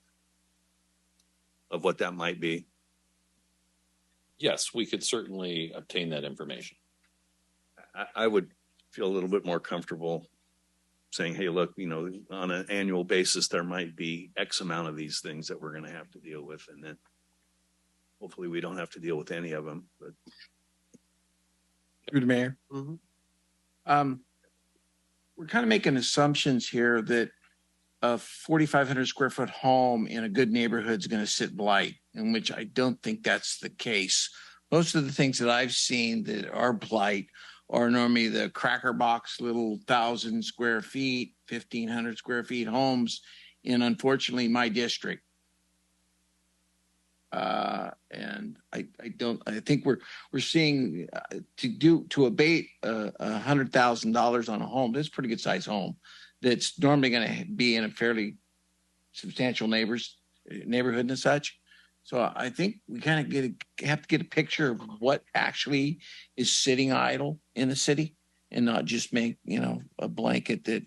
of what that might be? Yes, we could certainly obtain that information. I would feel a little bit more comfortable saying, hey, look, on an annual basis, there might be X amount of these things that we're going to have to deal with. And then hopefully we don't have to deal with any of them. But through the mayor. Mm-hmm. We're kind of making assumptions here that a 4,500 square foot home in a good neighborhood is going to sit blight, in which I don't think that's the case. Most of the things that I've seen that are blight are normally the cracker box, little 1,000 square feet, 1,500 square feet homes in, unfortunately, my district. And I think we're seeing to abate $100,000 on a home. That's a pretty good size home that's normally going to be in a fairly substantial neighborhood and such. So I think we kind of have to get a picture of what actually is sitting idle in the city, and not just make, a blanket that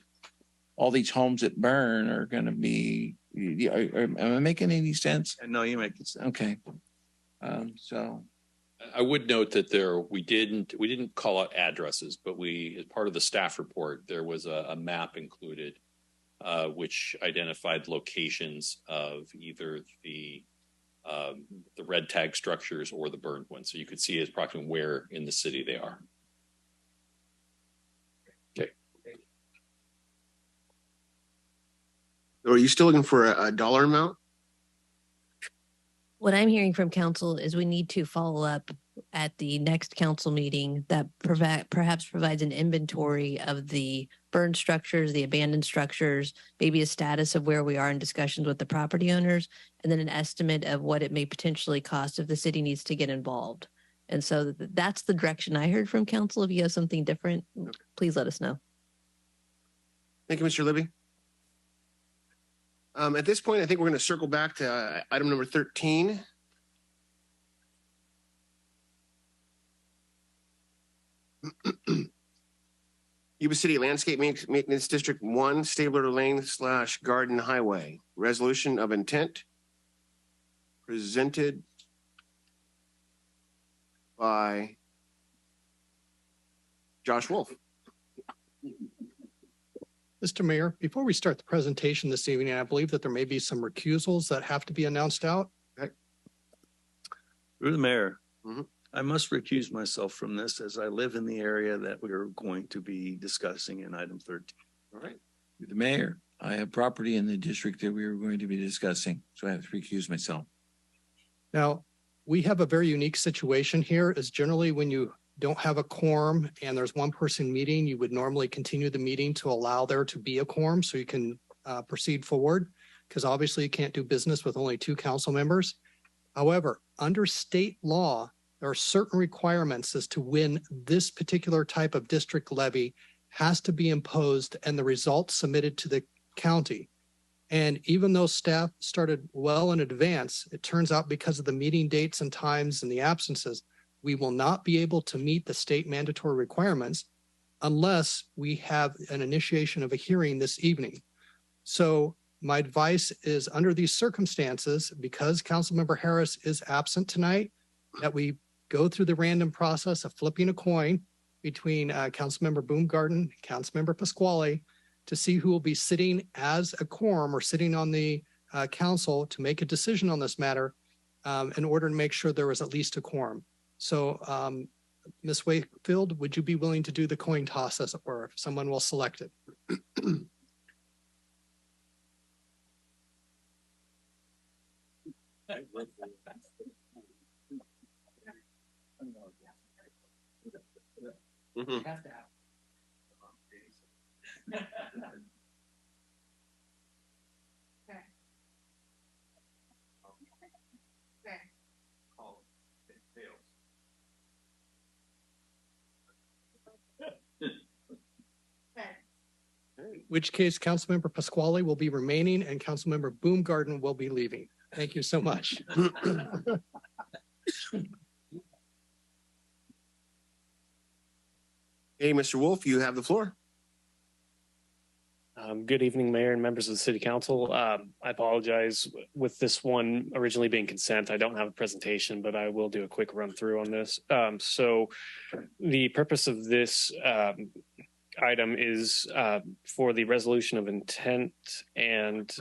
all these homes that burn are going to be. Am I making any sense? No, you make sense. Okay. So I would note that we didn't call out addresses, but as part of the staff report, there was a map included, which identified locations of either the red tag structures or the burned ones. So you could see approximately where in the city they are. Okay. Or are you still looking for a dollar amount? What I'm hearing from council is we need to follow up at the next council meeting that perhaps provides an inventory of the burned structures, the abandoned structures, maybe a status of where we are in discussions with the property owners, and then an estimate of what it may potentially cost if the city needs to get involved. And so that's the direction I heard from council. If you have something different, please let us know. Thank you, Mr. Libby. At this point, I think we're going to circle back to item number 13. Yuba City Landscape Maintenance District 1, Stabler Lane / Garden Highway. Resolution of intent presented by Josh Wolf. Mr. Mayor, before we start the presentation this evening, I believe that there may be some recusals that have to be announced out. Okay. Through the mayor, I must recuse myself from this as I live in the area that we are going to be discussing in item 13. All right. Through the mayor, I have property in the district that we are going to be discussing, so I have to recuse myself. Now, we have a very unique situation here is generally when you don't have a quorum and there's one person meeting, you would normally continue the meeting to allow there to be a quorum so you can proceed forward, because obviously you can't do business with only 2 council members. However, under state law, there are certain requirements as to when this particular type of district levy has to be imposed and the results submitted to the county. And even though staff started well in advance, it turns out because of the meeting dates and times and the absences, we will not be able to meet the state mandatory requirements unless we have an initiation of a hearing this evening. So my advice is under these circumstances, because Councilmember Harris is absent tonight, that we go through the random process of flipping a coin between Councilmember Boomgaarden and Councilmember Pasquale to see who will be sitting as a quorum or sitting on the council to make a decision on this matter in order to make sure there was at least a quorum. So, Ms. Wakefield, would you be willing to do the coin toss as it were, if someone will select it? In which case Councilmember Pasquale will be remaining and Councilmember Boomgaarden will be leaving. Thank you so much. Hey, Mr. Wolf, you have the floor. Good evening, Mayor and members of the City Council. I apologize with this one originally being consent. I don't have a presentation, but I will do a quick run through on this. So the purpose of this item is for the resolution of intent and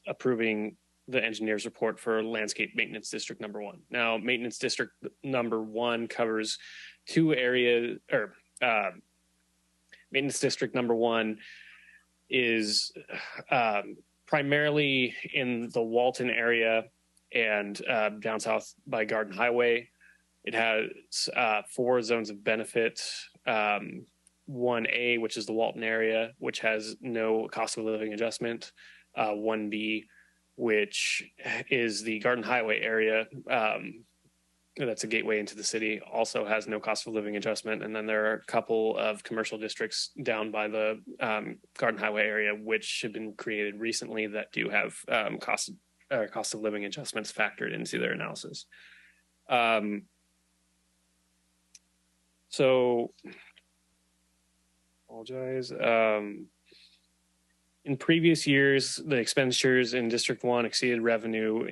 approving the engineer's report for Landscape Maintenance District number 1. Now, Maintenance District number 1 covers 2 areas, or Maintenance District number 1 is primarily in the Walton area and down south by Garden Highway. It has 4 zones of benefit. 1A, which is the Walton area, which has no cost of living adjustment. 1B, which is the Garden Highway area. That's a gateway into the city, also has no cost of living adjustment. And then there are a couple of commercial districts down by the Garden Highway area, which have been created recently that do have cost of living adjustments factored into their analysis. So, apologize. In previous years, the expenditures in District 1 exceeded revenue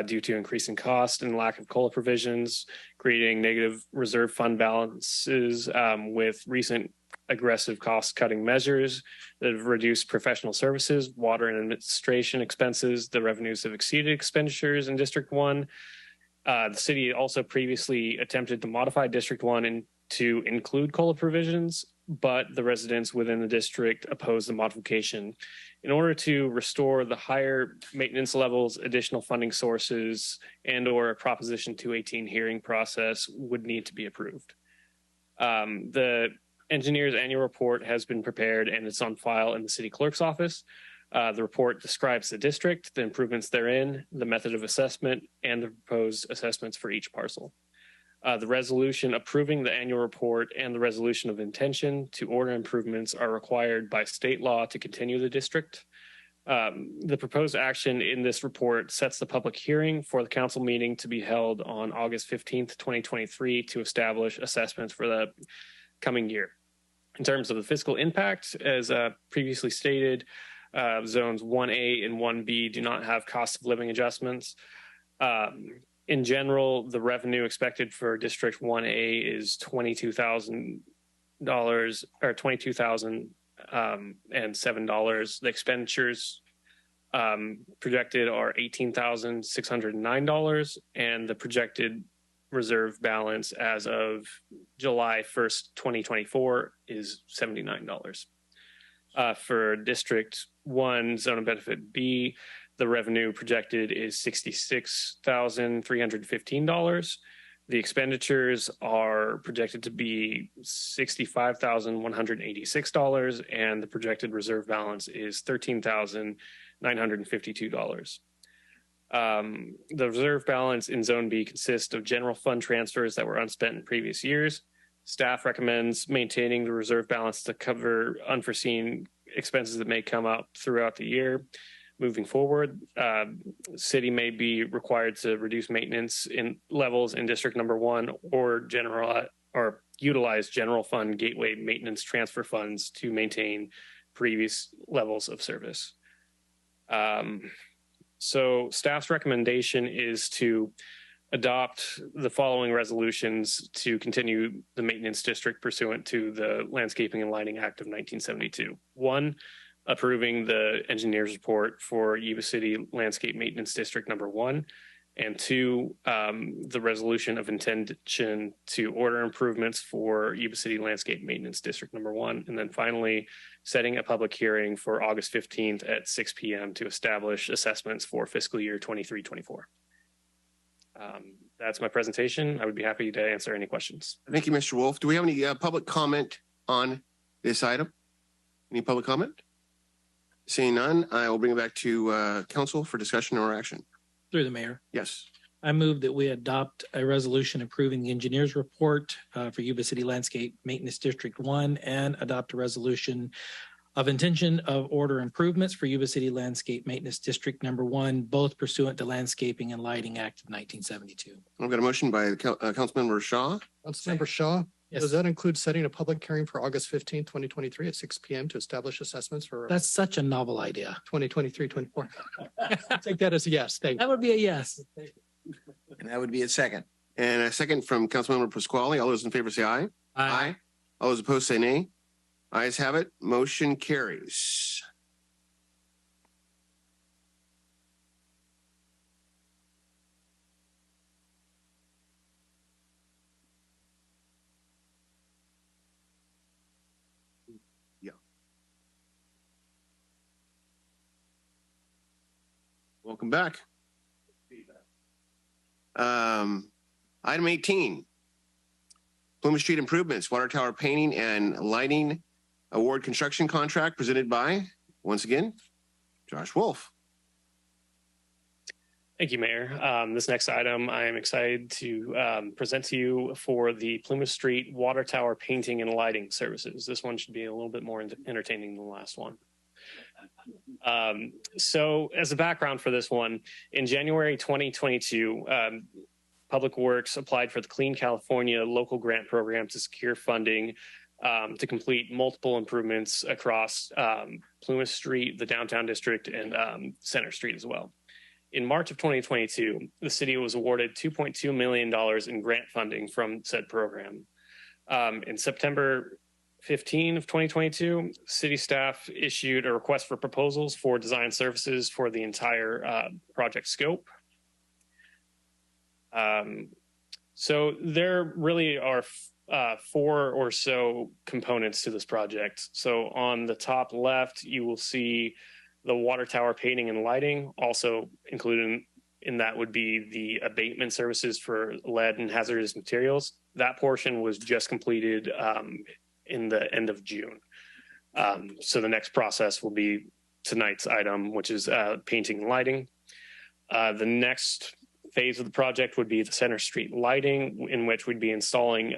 due to increasing cost and lack of COLA provisions, creating negative reserve fund balances with recent aggressive cost-cutting measures that have reduced professional services, water and administration expenses. The revenues have exceeded expenditures in District 1. The city also previously attempted to modify District 1 to include COLA provisions. but the residents within the district oppose the modification. In order to restore the higher maintenance levels, additional funding sources, and/or a Proposition 218 hearing process would need to be approved. The engineer's annual report has been prepared and it's on file in the city clerk's office. The report describes the district, the improvements therein, the method of assessment, and the proposed assessments for each parcel. The resolution approving the annual report and the resolution of intention to order improvements are required by state law to continue the district. The proposed action in this report sets the public hearing for the council meeting to be held on August 15th, 2023 to establish assessments for the coming year. In terms of the fiscal impact, as previously stated, zones 1A and 1B do not have cost of living adjustments. In general, the revenue expected for District 1A is $22,000 or $22,007. The expenditures projected are $18,609, and the projected reserve balance as of July 1st, 2024 is $79. For District 1, Zone of Benefit B, the revenue projected is $66,315. The expenditures are projected to be $65,186, and the projected reserve balance is $13,952. The reserve balance in Zone B consists of general fund transfers that were unspent in previous years. Staff recommends maintaining the reserve balance to cover unforeseen expenses that may come up throughout the year. Moving forward, city may be required to reduce maintenance in levels in District Number 1 or utilize general fund gateway maintenance transfer funds to maintain previous levels of service. So staff's recommendation is to adopt the following resolutions to continue the maintenance district pursuant to the Landscaping and Lighting Act of 1972. 1, approving the engineer's report for Yuba City Landscape Maintenance District Number 1, and 2, the resolution of intention to order improvements for Yuba City Landscape Maintenance District Number 1, and then finally setting a public hearing for August 15th at 6 p.m. to establish assessments for fiscal year 23-24. That's my presentation. I would be happy to answer any questions. Thank you, Mr. Wolf. Do we have any public comment on this item? Any public comment? Seeing none, I will bring it back to council for discussion or action. Through the mayor. Yes. I move that we adopt a resolution approving the engineer's report for Yuba City Landscape Maintenance District 1 and adopt a resolution of intention of order improvements for Yuba City Landscape Maintenance District Number 1, both pursuant to Landscaping and Lighting Act of 1972. I've got a motion by Councilmember Shaw. Councilmember Shaw, yes. Does that include setting a public hearing for August 15th, 2023 at 6 p.m. to establish assessments for That's such a novel idea. 2023-24? Take that as a yes. Thank you. That would be a yes. And that would be a second. And a second from Councilmember Pasquale. All those in favor say aye. Aye. All those opposed say nay. Ayes have it. Motion carries. Yeah. Welcome back. Item 18. Plumas Street Improvements, Water Tower Painting and Lighting Award Construction Contract presented by, once again, Josh Wolf. Thank you, Mayor. This next item I am excited to present to you for the Plumas Street Water Tower Painting and Lighting Services. This one should be a little bit more entertaining than the last one. So as a background for this one, in January 2022, Public Works applied for the Clean California local grant program to secure funding to complete multiple improvements across Plumas Street, the downtown district, and Center Street as well. In March of 2022, the city was awarded $2.2 million in grant funding from said program. In September 15 of 2022, city staff issued a request for proposals for design services for the entire project scope. So there really are four or so components to this project. So on the top left, you will see the water tower painting and lighting. Also included in that would be the abatement services for lead and hazardous materials. That portion was just completed in the end of June. So the next process will be tonight's item, which is painting and lighting. The next phase of the project would be the Center Street lighting, in which we'd be installing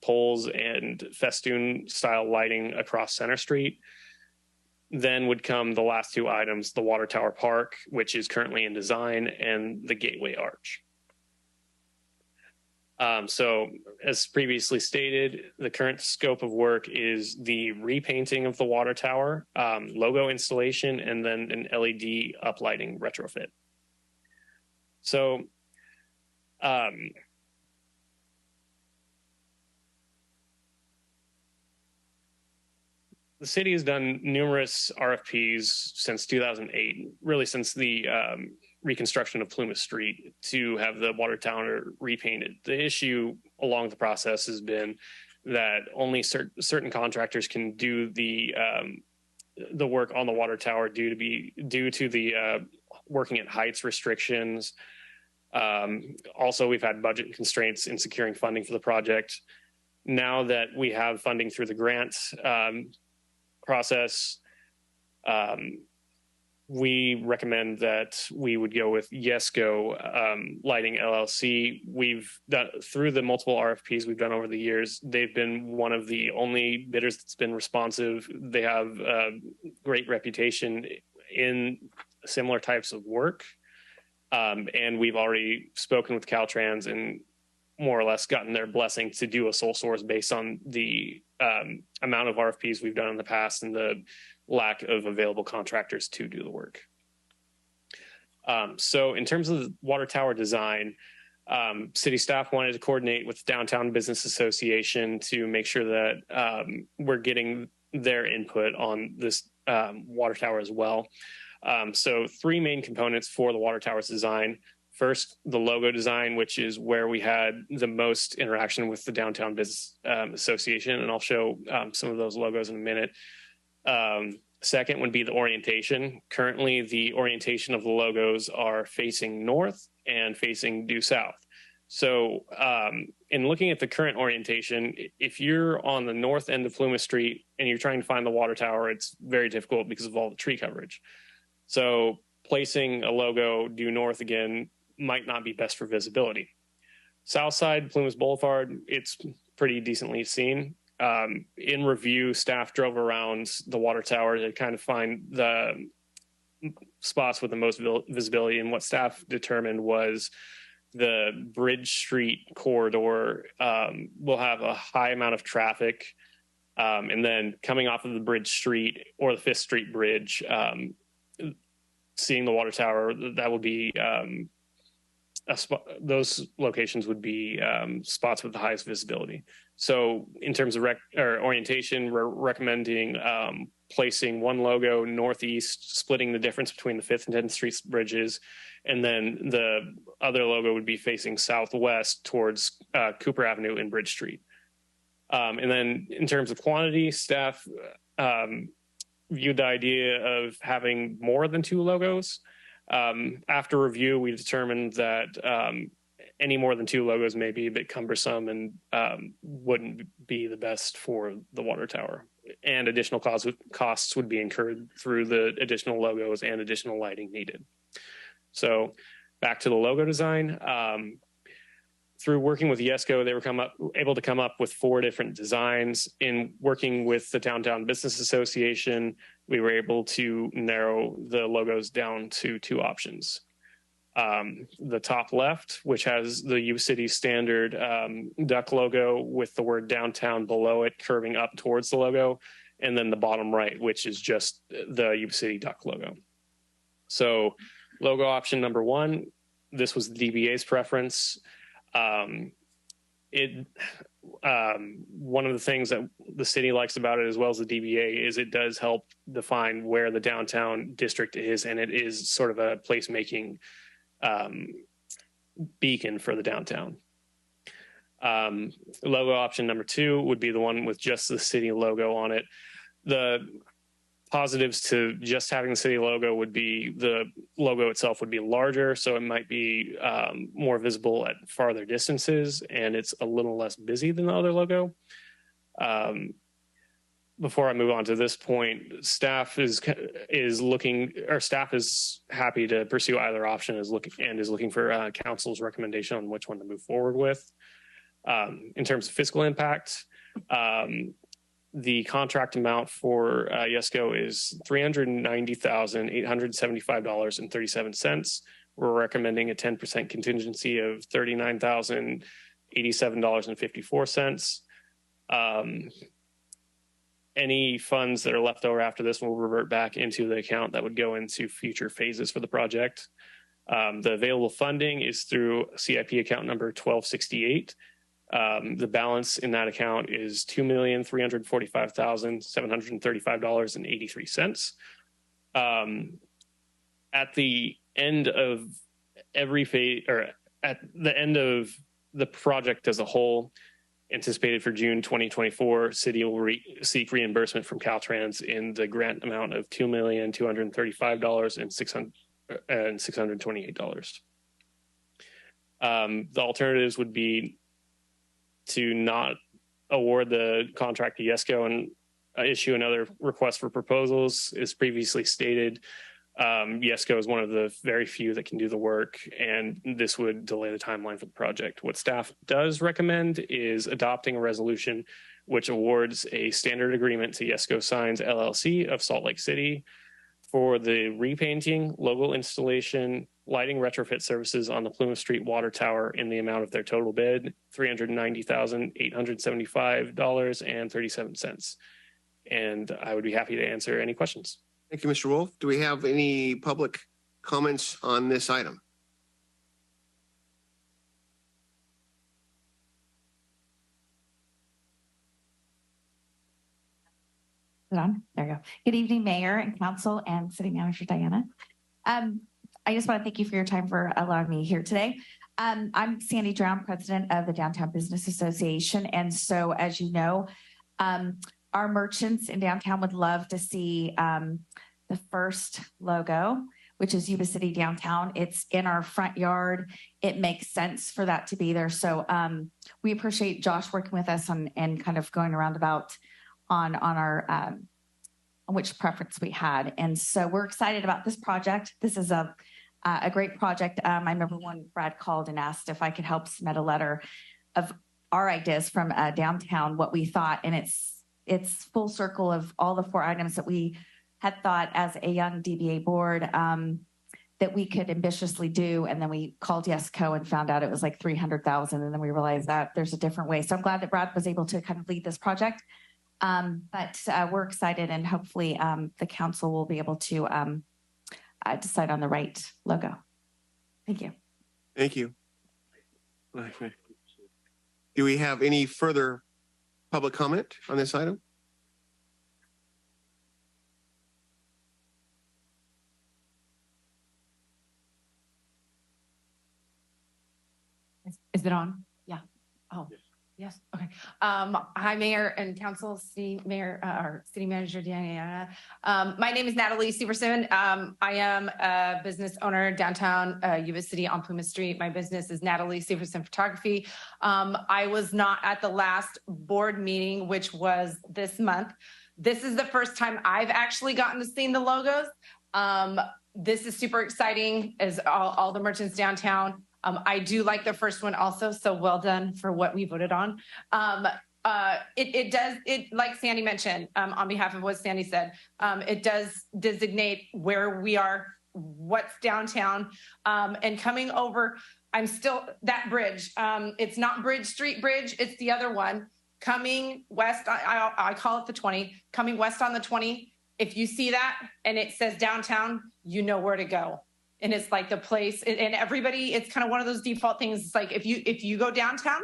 poles and festoon style lighting across Center Street. Then would come the last two items, the Water Tower Park, which is currently in design, and the Gateway Arch. So as previously stated, the current scope of work is the repainting of the water tower, logo installation, and then an LED uplighting retrofit. So the city has done numerous RFPs since 2008, really since the reconstruction of Plumas Street, to have the water tower repainted. The issue along the process has been that only certain contractors can do the work on the water tower due to the working at heights restrictions. Also, we've had budget constraints in securing funding for the project. Now that we have funding through the grant process, we recommend that we would go with Yesco Lighting LLC. We've done, through the multiple RFPs we've done over the years, they've been one of the only bidders that's been responsive. They have a great reputation in similar types of work. And we've already spoken with Caltrans and more or less gotten their blessing to do a sole source based on the amount of RFPs we've done in the past and the lack of available contractors to do the work. So in terms of the water tower design, city staff wanted to coordinate with the Downtown Business Association to make sure that we're getting their input on this water tower as well. So three main components for the water tower's design. First, the logo design, which is where we had the most interaction with the Downtown Business Association, and I'll show some of those logos in a minute. Second would be the orientation. Currently, the orientation of the logos are facing north and facing due south. So in looking at the current orientation, if you're on the north end of Plumas Street and you're trying to find the water tower, it's very difficult because of all the tree coverage. So placing a logo due north again might not be best for visibility. South side, Plumas Boulevard, it's pretty decently seen. In review, staff drove around the water tower to kind of find the spots with the most visibility, and what staff determined was the Bridge Street corridor will have a high amount of traffic, and then coming off of the Bridge Street or the 5th Street Bridge, seeing the water tower, that would be those locations would be spots with the highest visibility. So in terms of orientation, we're recommending placing one logo northeast, splitting the difference between the 5th and 10th Street bridges, and then the other logo would be facing southwest towards Cooper Avenue and Bridge Street. And then in terms of quantity, staff viewed the idea of having more than 2 logos. After review, we determined that any more than 2 logos may be a bit cumbersome and wouldn't be the best for the water tower. And additional costs would be incurred through the additional logos and additional lighting needed. So back to the logo design. Through working with Yesco, they were able to come up with 4 different designs. In working with the Downtown Business Association, we were able to narrow the logos down to 2 options. The top left, which has the U City standard duck logo with the word downtown below it curving up towards the logo, and then the bottom right, which is just the U City duck logo. So logo option number 1, this was the DBA's preference. One of the things that the city likes about it, as well as the DBA, is it does help define where the downtown district is, and it is sort of a placemaking beacon for the downtown. Logo option number 2 would be the one with just the city logo on it. The positives to just having the city logo would be the logo itself would be larger, so it might be more visible at farther distances, and it's a little less busy than the other logo. Before I move on to this point, staff is happy to pursue either option, is looking for council's recommendation on which one to move forward with. In terms of fiscal impact, the contract amount for YESCO is $390,875.37. We're recommending a 10% contingency of $39,087.54. Any funds that are left over after this will revert back into the account that would go into future phases for the project. The available funding is through CIP account number 1268. The balance in that account is $2,345,735.83. At the end of every phase, or at the end of the project as a whole, anticipated for June 2024, city will seek reimbursement from Caltrans in the grant amount of $2,235,628. The alternatives would be to not award the contract to YESCO and issue another request for proposals. As previously stated, YESCO is one of the very few that can do the work, and this would delay the timeline for the project. What staff does recommend is adopting a resolution which awards a standard agreement to YESCO Signs LLC of Salt Lake City for the repainting, logo installation, lighting retrofit services on the Plumas Street water tower in the amount of their total bid, $390,875.37. And I would be happy to answer any questions. Thank you, Mr. Wolf. Do we have any public comments on this item? Is it on? There you go. Good evening, Mayor and Council and City Manager Diana. I just want to thank you for your time for allowing me here today. I'm Sandy Drown, President of the Downtown Business Association. And so, as you know, our merchants in downtown would love to see the first logo, which is Yuba City Downtown. It's in our front yard. It makes sense for that to be there. So we appreciate Josh working with us and kind of going around about on our on which preference we had. And so we're excited about this project. This is a great project. I remember when Brad called and asked if I could help submit a letter of our ideas from downtown, what we thought, and it's full circle of all the 4 items that we had thought as a young DBA board that we could ambitiously do. And then we called YESCO and found out it was like 300,000. And then we realized that there's a different way. So I'm glad that Brad was able to kind of lead this project. But we're excited, and hopefully the council will be able to decide on the right logo. Thank you. Thank you. Do we have any further public comment on this item? Is it on? Yeah. Oh, yes. Okay. Hi, Mayor and Council, City Mayor, or City Manager Diana. My name is Natalie Severson. I am a business owner downtown Yuba City on Plumas Street. My business is Natalie Severson Photography. I was not at the last board meeting, which was this month. This is the first time I've actually gotten to see the logos. This is super exciting, as all the merchants downtown. I do like the first one also, so well done for what we voted on. It does, like Sandy mentioned, on behalf of what Sandy said, it does designate where we are, what's downtown, and coming over, I'm still, that bridge, it's not Bridge Street Bridge, it's the other one, coming west, I call it the 20, coming west on the 20, if you see that and it says downtown, you know where to go. And it's like the place, and everybody, it's kind of one of those default things. It's like if you go downtown,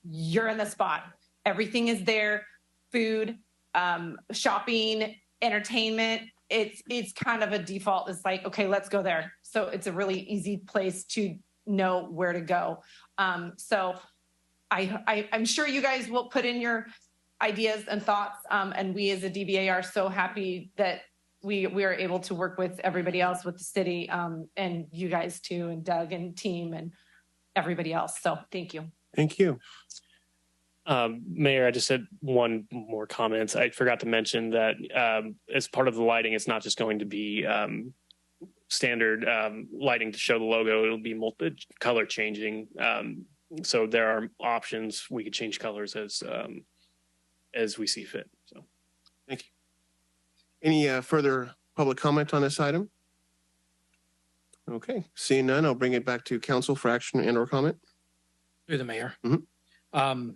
you're in the spot. Everything is there, food, shopping, entertainment. It's kind of a default. It's like, okay, let's go there. So it's a really easy place to know where to go. So I'm sure you guys will put in your ideas and thoughts. And we as a DBA are so happy that we are able to work with everybody else, with the city, and you guys too, and Doug and team and everybody else. So thank you. Thank you. Mayor, I just had one more comment. I forgot to mention that as part of the lighting, it's not just going to be standard lighting to show the logo. It'll be color changing. So there are options. We could change colors as we see fit. So, thank you. Any further public comment on this item? Okay, seeing none, I'll bring it back to council for action and or comment. Through the mayor. Mm-hmm.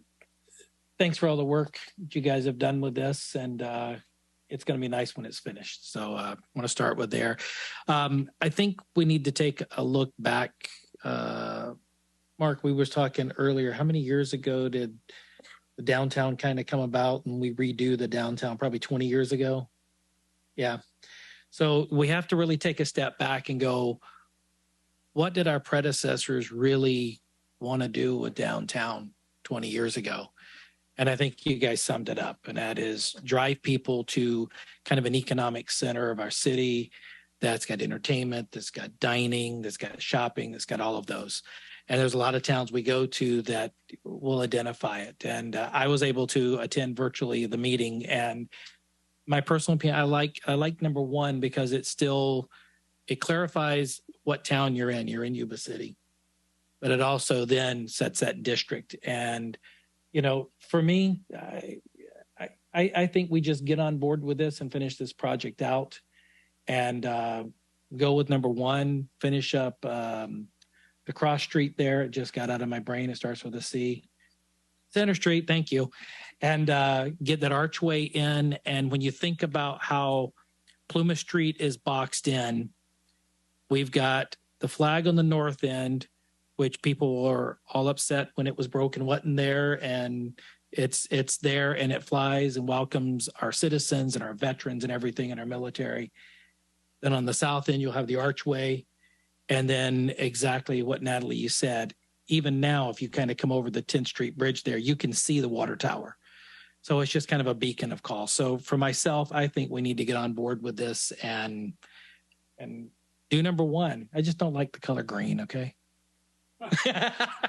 Thanks for all the work that you guys have done with this, and it's going to be nice when it's finished. So I want to start with there. I think we need to take a look back. Mark, we were talking earlier, how many years ago did the downtown kind of come about and we redo the downtown? Probably 20 years ago. Yeah. So we have to really take a step back and go, what did our predecessors really want to do with downtown 20 years ago? And I think you guys summed it up, and that is drive people to kind of an economic center of our city that's got entertainment, that's got dining, that's got shopping, that's got all of those. And there's a lot of towns we go to that will identify it. And I was able to attend virtually the meeting, and my personal opinion, I like number one because it clarifies what town you're in. You're in Yuba City, but it also then sets that district. And you know, for me, I think we just get on board with this and finish this project out, and go with number one. Finish up the cross street there. It just got out of my brain. It starts with a C. Center Street, thank you, and get that archway in. And when you think about how Plumas Street is boxed in, we've got the flag on the north end, which people were all upset when it was broken, wasn't there, and it's there and it flies and welcomes our citizens and our veterans and everything in our military. Then on the south end, you'll have the archway, and then exactly what Natalie you said. Even now, if you kind of come over the 10th Street Bridge there, you can see the water tower. So it's just kind of a beacon of call. So for myself, I think we need to get on board with this and do number one. I just don't like the color green. Okay.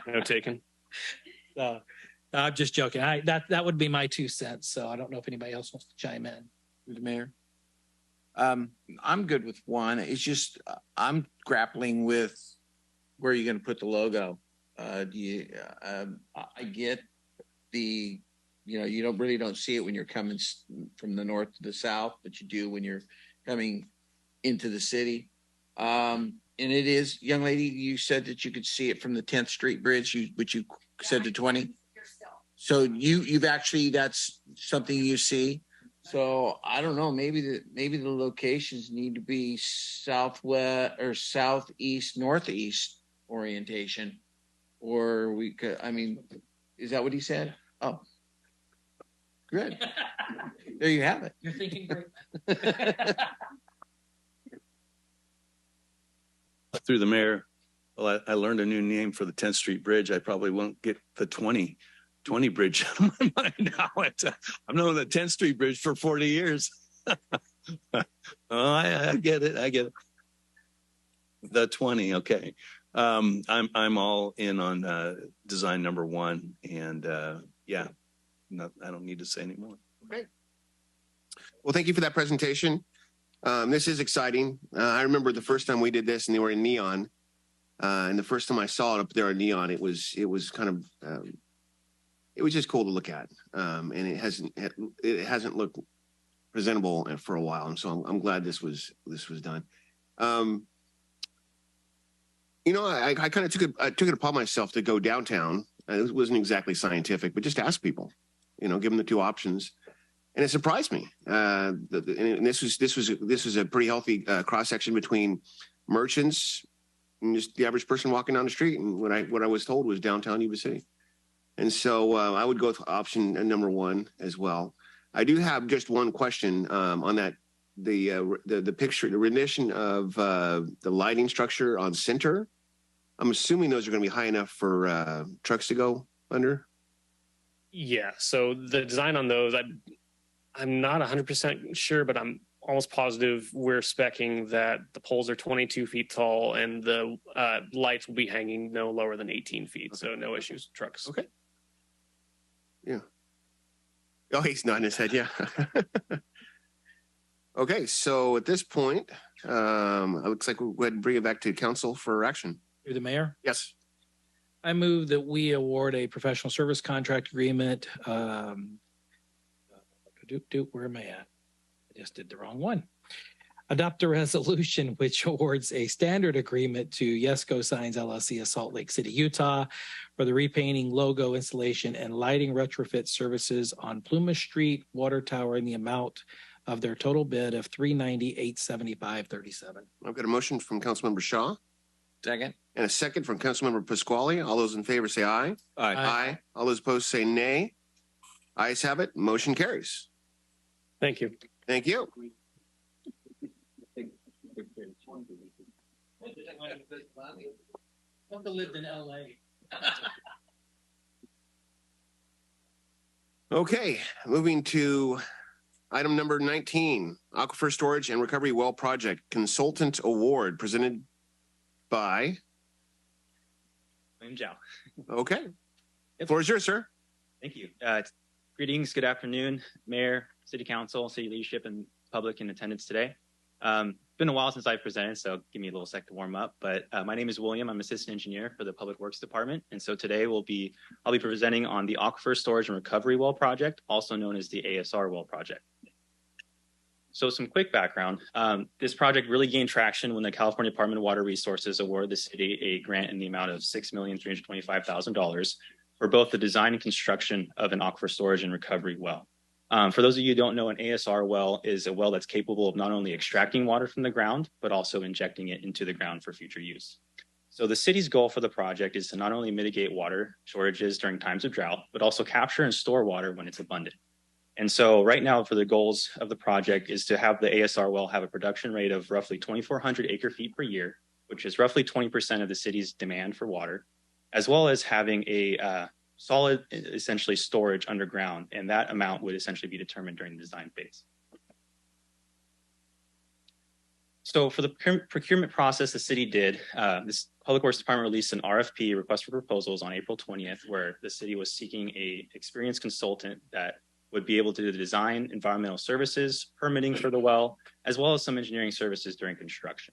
No taken. So I'm just joking. That would be my 2 cents. So I don't know if anybody else wants to chime in. The mayor. I'm good with one. It's just I'm grappling with where you're going to put the logo. I get the, you don't see it when you're coming from the north to the south, but you do when you're coming into the city. And it is, young lady, you said that you could see it from the 10th Street Bridge, which you said to 20. So you've actually, that's something you see. So I don't know, maybe the locations need to be southwest or southeast, northeast orientation, or we could, is that what he said? Oh, good. There you have it. You're thinking great. Through the mayor, well, I learned a new name for the 10th Street Bridge. I probably won't get the 20 Bridge out of my mind now. I've known the 10th Street Bridge for 40 years. I get it. The 20, okay. I'm all in on design number one, and I don't need to say anymore. Okay. Well, thank you for that presentation. This is exciting. I remember the first time we did this and they were in neon. And the first time I saw it up there in neon, it was kind of, it was just cool to look at. And it hasn't looked presentable for a while. And so I'm glad this was done. I kind of took it upon myself to go downtown. It wasn't exactly scientific, but just ask people, give them the two options. And it surprised me. And this was a pretty healthy cross section between merchants and just the average person walking down the street. And what I was told was downtown Yuba City. And so I would go with option number one as well. I do have just one question on that. The picture, the rendition of the lighting structure on Center. I'm assuming those are going to be high enough for trucks to go under. Yeah, so the design on those, I'm not 100% sure, but I'm almost positive we're speccing that the poles are 22 feet tall and the lights will be hanging no lower than 18 feet. Okay. So no issues with trucks. Okay. Yeah. Oh, he's nodding his head. Yeah. Okay. So at this point, it looks like we'll go ahead and bring it back to council for action. Through the mayor. Yes. I move that we award a professional service contract agreement. Where am I at? I just did the wrong one. Adopt a resolution which awards a standard agreement to Yesco Signs LLC of Salt Lake City, Utah for the repainting, logo installation, and lighting retrofit services on Plumas Street Water Tower in the amount of their total bid of $390,875.37. I've got a motion from Councilmember Shaw. Second. And a second from Councilmember Pasquale. All those in favor say aye. Aye. Aye. All those opposed say nay. Ayes have it. Motion carries. Thank you. Thank you. Lived in LA. Okay, moving to item number 19, Aquifer Storage and Recovery Well Project Consultant Award presented by William Zhao. Okay. Floor is yours, sir. Thank you. Greetings, good afternoon, Mayor, City Council, City leadership, and public in attendance today. It's been a while since I presented, so give me a little sec to warm up. But my name is William. I'm Assistant Engineer for the Public Works Department. And so today I'll be presenting on the Aquifer Storage and Recovery Well Project, also known as the ASR Well Project. So some quick background. This project really gained traction when the California Department of Water Resources awarded the city a grant in the amount of $6,325,000 for both the design and construction of an aquifer storage and recovery well. For those of you who don't know, an ASR well is a well that's capable of not only extracting water from the ground, but also injecting it into the ground for future use. So the city's goal for the project is to not only mitigate water shortages during times of drought, but also capture and store water when it's abundant. And so right now for the goals of the project is to have the ASR well have a production rate of roughly 2,400 acre feet per year, which is roughly 20% of the city's demand for water, as well as having a solid, essentially, storage underground, and that amount would essentially be determined during the design phase. So for the procurement process the city did, this Public Works Department released an RFP, request for proposals, on April 20th, where the city was seeking a experienced consultant that would be able to do the design, environmental services, permitting for the well, as well as some engineering services during construction.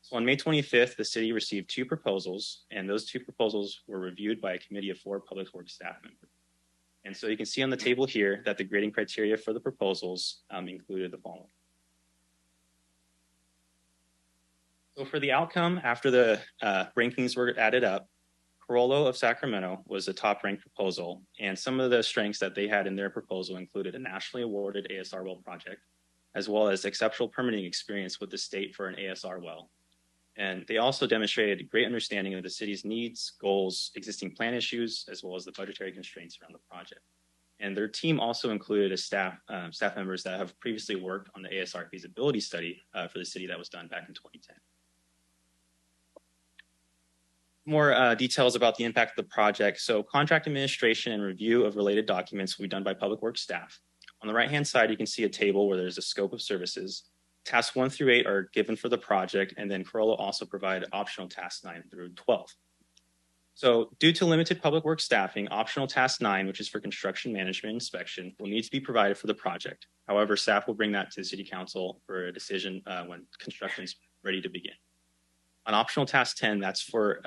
So on May 25th, the city received 2 proposals, and those 2 proposals were reviewed by a committee of 4 public works staff members. And so you can see on the table here that the grading criteria for the proposals included the following. So for the outcome, after the rankings were added up, Corollo of Sacramento was the top ranked proposal, and some of the strengths that they had in their proposal included a nationally awarded ASR well project, as well as exceptional permitting experience with the state for an ASR well. And they also demonstrated a great understanding of the city's needs, goals, existing plan issues, as well as the budgetary constraints around the project. And their team also included a staff members that have previously worked on the ASR feasibility study for the city that was done back in 2010. More details about the impact of the project. So contract administration and review of related documents will be done by Public Works staff. On the right-hand side, you can see a table where there's a scope of services. Tasks 1 through 8 are given for the project, and then Corollo also provided optional tasks 9 through 12. So due to limited Public Works staffing, optional task 9, which is for construction management inspection, will need to be provided for the project. However, staff will bring that to the City Council for a decision when construction is ready to begin. On optional task 10, that's for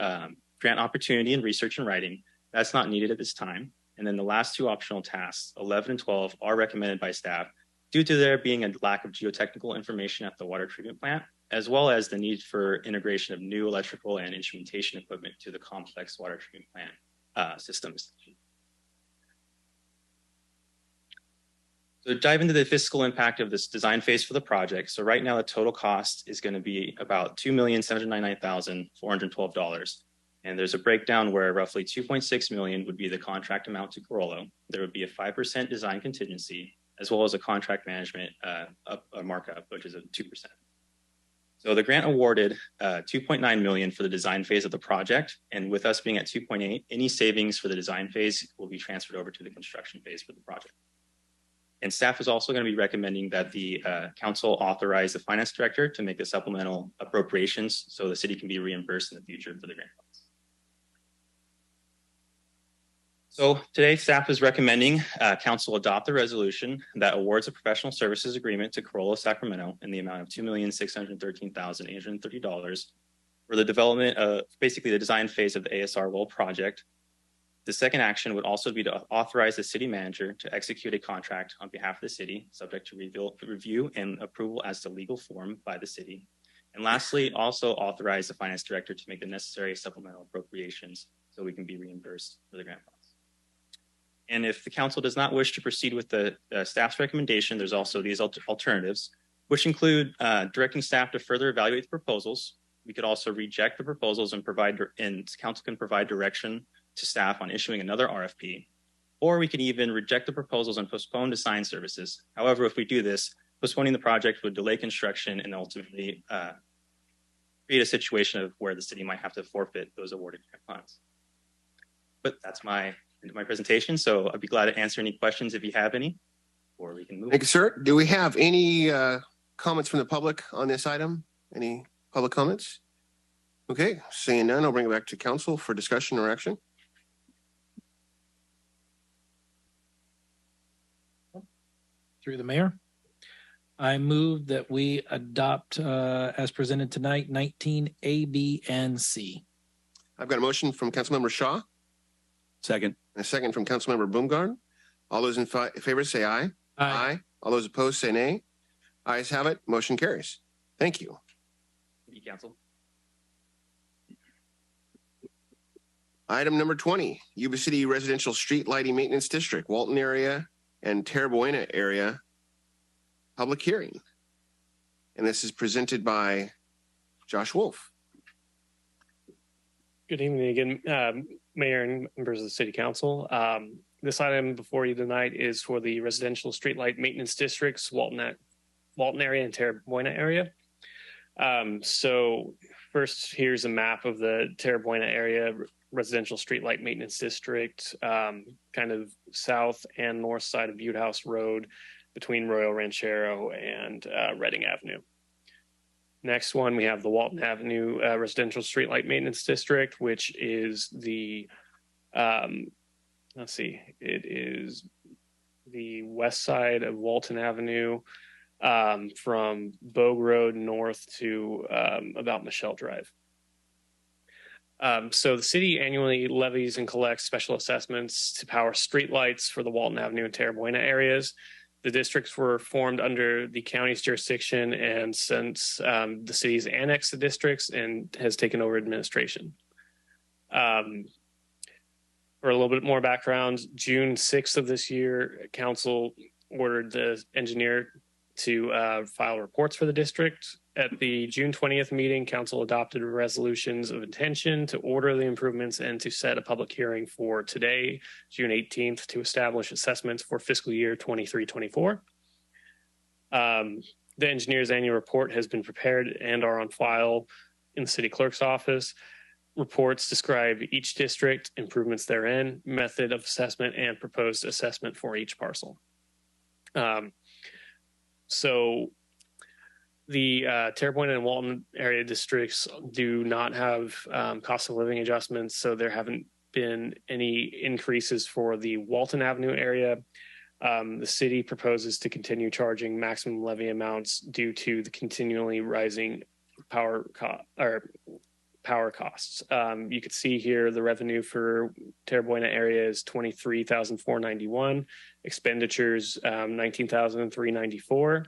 grant opportunity and research and writing. That's not needed at this time. And then the last 2 optional tasks, 11 and 12, are recommended by staff due to there being a lack of geotechnical information at the water treatment plant, as well as the need for integration of new electrical and instrumentation equipment to the complex water treatment plant systems. So dive into the fiscal impact of this design phase for the project. So right now the total cost is going to be about $2,799,412. And there's a breakdown where roughly $2.6 million would be the contract amount to Corollo. There would be a 5% design contingency, as well as a contract management a markup, which is a 2%. So the grant awarded $2.9 million for the design phase of the project. And with us being at 2.8, any savings for the design phase will be transferred over to the construction phase for the project. And staff is also going to be recommending that the council authorize the finance director to make the supplemental appropriations so the city can be reimbursed in the future for the grant funds. So today, staff is recommending council adopt the resolution that awards a professional services agreement to Corolla Sacramento in the amount of $2,613,830 for the development of basically the design phase of the ASR well project. The second action would also be to authorize the city manager to execute a contract on behalf of the city, subject to review and approval as to legal form by the city. And lastly, also authorize the finance director to make the necessary supplemental appropriations so we can be reimbursed for the grant funds. And if the council does not wish to proceed with the staff's recommendation, there's also these alternatives, which include directing staff to further evaluate the proposals. We could also reject the proposals and council can provide direction to staff on issuing another RFP, or we could even reject the proposals and postpone design services. However, if we do this, postponing the project would delay construction and ultimately create a situation of where the city might have to forfeit those awarded funds. But that's my presentation, so I'd be glad to answer any questions if you have any, or we can move. Thank you, sir. Do we have any comments from the public on this item? Any public comments? Okay, seeing none, I'll bring it back to council for discussion or action. Through the mayor, I move that we adopt as presented tonight 19 A, B, and C. I've got a motion from Councilmember Shaw. Second. And a second from Councilmember Boomgaarden. All those in favor say aye. Aye. All those opposed say nay. Ayes have it. Motion carries. Thank you. Thank you, council. Item number 20, Yuba City Residential Street Lighting Maintenance District, Walton area and Terra Buena area, public hearing. And this is presented by Josh Wolf. Good evening again, Mayor and members of the City Council. This item before you tonight is for the residential streetlight maintenance districts, Walton area and Terra Buena area. So first, here's a map of the Terra Buena area residential streetlight maintenance district, kind of south and north side of Butte House Road between Royal Ranchero and Reading Avenue. Next one, we have the Walton Avenue Residential Streetlight Maintenance District, which is the, let's see, it is the west side of Walton Avenue from Bogue Road north to about Michelle Drive. So the city annually levies and collects special assessments to power streetlights for the Walton Avenue and Terra Buena areas. The districts were formed under the county's jurisdiction, and since the city's annexed the districts and has taken over administration. For a little bit more background, June 6th of this year, council ordered the engineer to file reports for the district. At the June 20th meeting, council adopted resolutions of intention to order the improvements and to set a public hearing for today, June 18th, to establish assessments for fiscal year 23-24. The engineer's annual report has been prepared and are on file in the city clerk's office. Reports describe each district, improvements therein, method of assessment, and proposed assessment for each parcel. So the Terra Buena and Walton area districts do not have cost of living adjustments, so there haven't been any increases for the Walton Avenue area. The city proposes to continue charging maximum levy amounts due to the continually rising power costs. You could see here the revenue for Terra Buena area is $23,491, expenditures $19,394.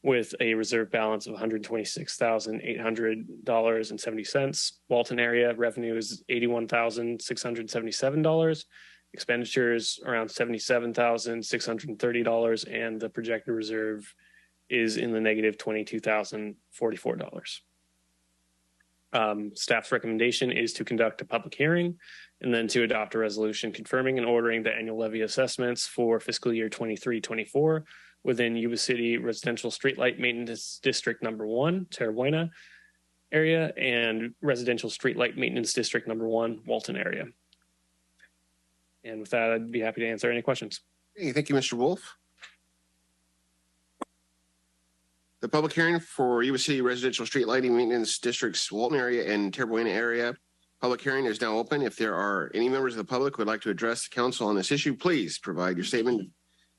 with a reserve balance of $126,800.70. Walton area revenue is $81,677. Expenditures around $77,630, and the projected reserve is in the negative $22,044. Staff's recommendation is to conduct a public hearing and then to adopt a resolution confirming and ordering the annual levy assessments for fiscal year 23-24 within Yuba City Residential Streetlight Maintenance District number 1, Terra Buena, area and residential streetlight maintenance district number 1, Walton area. And with that, I'd be happy to answer any questions. Hey, thank you, Mr. Wolf. The public hearing for Yuba City Residential Street Lighting Maintenance District's Walton area and Terra area. Public hearing is now open. If there are any members of the public who would like to address the council on this issue, please provide your statement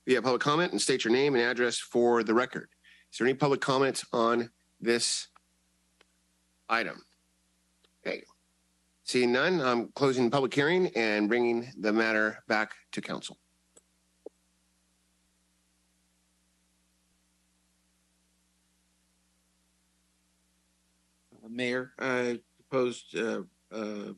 via public comment and state your name and address for the record. Is there any public comments on this item? Okay. Seeing none, I'm closing the public hearing and bringing the matter back to council. Mayor, I proposed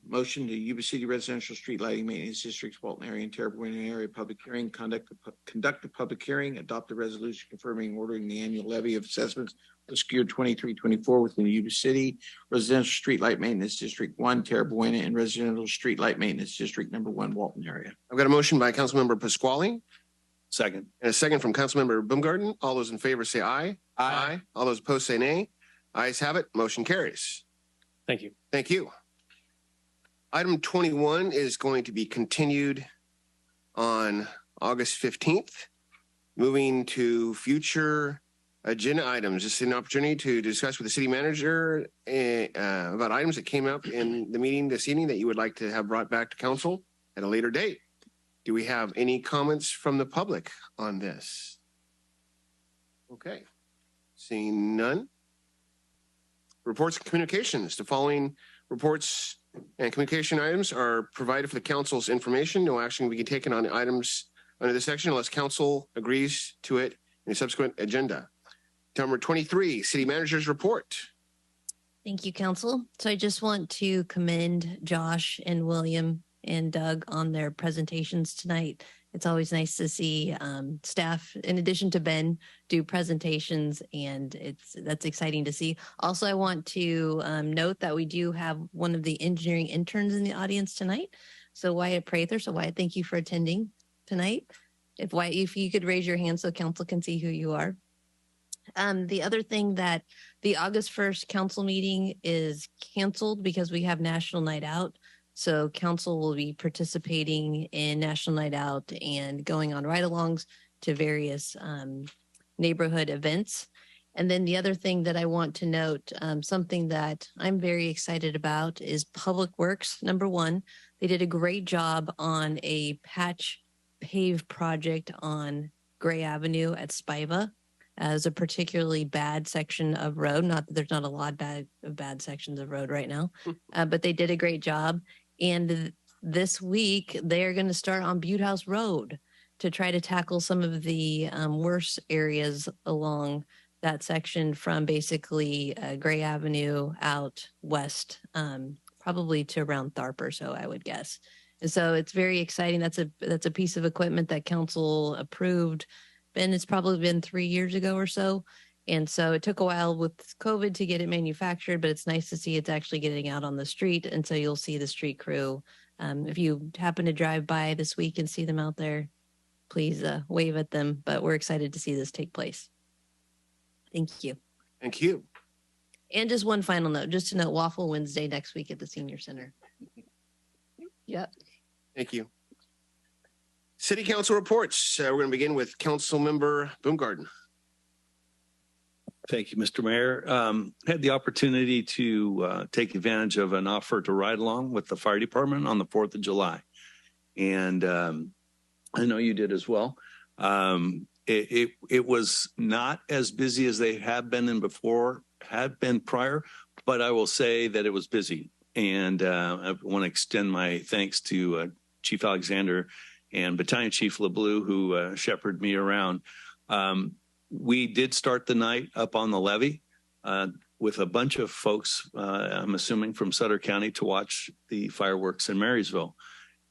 motion to Yuba City Residential Street Lighting Maintenance Districts, Walton area and Terra area public hearing, conduct a public hearing, adopt a resolution confirming ordering the annual levy of assessments for SKU 2324 within the Yuba City Residential Street Light Maintenance District 1, Terra and Residential Street Light Maintenance District number 1, Walton area. I've got a motion by Councilmember Pasquale. Second. And a second from Councilmember Boomgaarden. All those in favor say aye. Aye. All those opposed say nay. Ayes have it. Motion carries. Thank you. Thank you. Item 21 is going to be continued on August 15th. Moving to future agenda items. This is an opportunity to discuss with the city manager about items that came up in the meeting this evening that you would like to have brought back to council at a later date. Do we have any comments from the public on this? Okay. Seeing none. Reports and communications. The following reports and communication items are provided for the council's information. No action will be taken on the items under this section unless council agrees to it in a subsequent agenda. Number 23, city manager's report. Thank you, council. So I just want to commend Josh and William and Doug on their presentations tonight. It's always nice to see staff, in addition to Ben, do presentations, and that's exciting to see. Also, I want to note that we do have one of the engineering interns in the audience tonight. So Wyatt Prather. So Wyatt, thank you for attending tonight. If you could raise your hand so council can see who you are. The other thing that the August 1st council meeting is canceled because we have National Night Out. So council will be participating in National Night Out and going on ride-alongs to various neighborhood events. And then the other thing that I want to note, something that I'm very excited about is Public Works, number 1. They did a great job on a patch pave project on Gray Avenue at Spiva. As a particularly bad section of road. Not that there's not a lot of bad sections of road right now, but they did a great job. And this week, they're going to start on Butte House Road to try to tackle some of the worst areas along that section from basically Gray Avenue out west, probably to around Tharp or so, I would guess. And so it's very exciting. That's a piece of equipment that council approved. And it's probably been 3 years ago or so. And so it took a while with COVID to get it manufactured, but it's nice to see it's actually getting out on the street. And so you'll see the street crew. If you happen to drive by this week and see them out there, please wave at them. But we're excited to see this take place. Thank you. Thank you. And just one final note, just to note, Waffle Wednesday next week at the Senior Center. Yep. Thank you. City Council reports. We're going to begin with Councilmember Boomgaarden. Thank you, Mr. Mayor. Had the opportunity to take advantage of an offer to ride along with the fire department on the 4th of July. And I know you did as well. It was not as busy as they had been prior, but I will say that it was busy. And I want to extend my thanks to Chief Alexander and Battalion Chief LeBlue, who shepherded me around. We did start the night up on the levee with a bunch of folks, I'm assuming from Sutter County, to watch the fireworks in Marysville.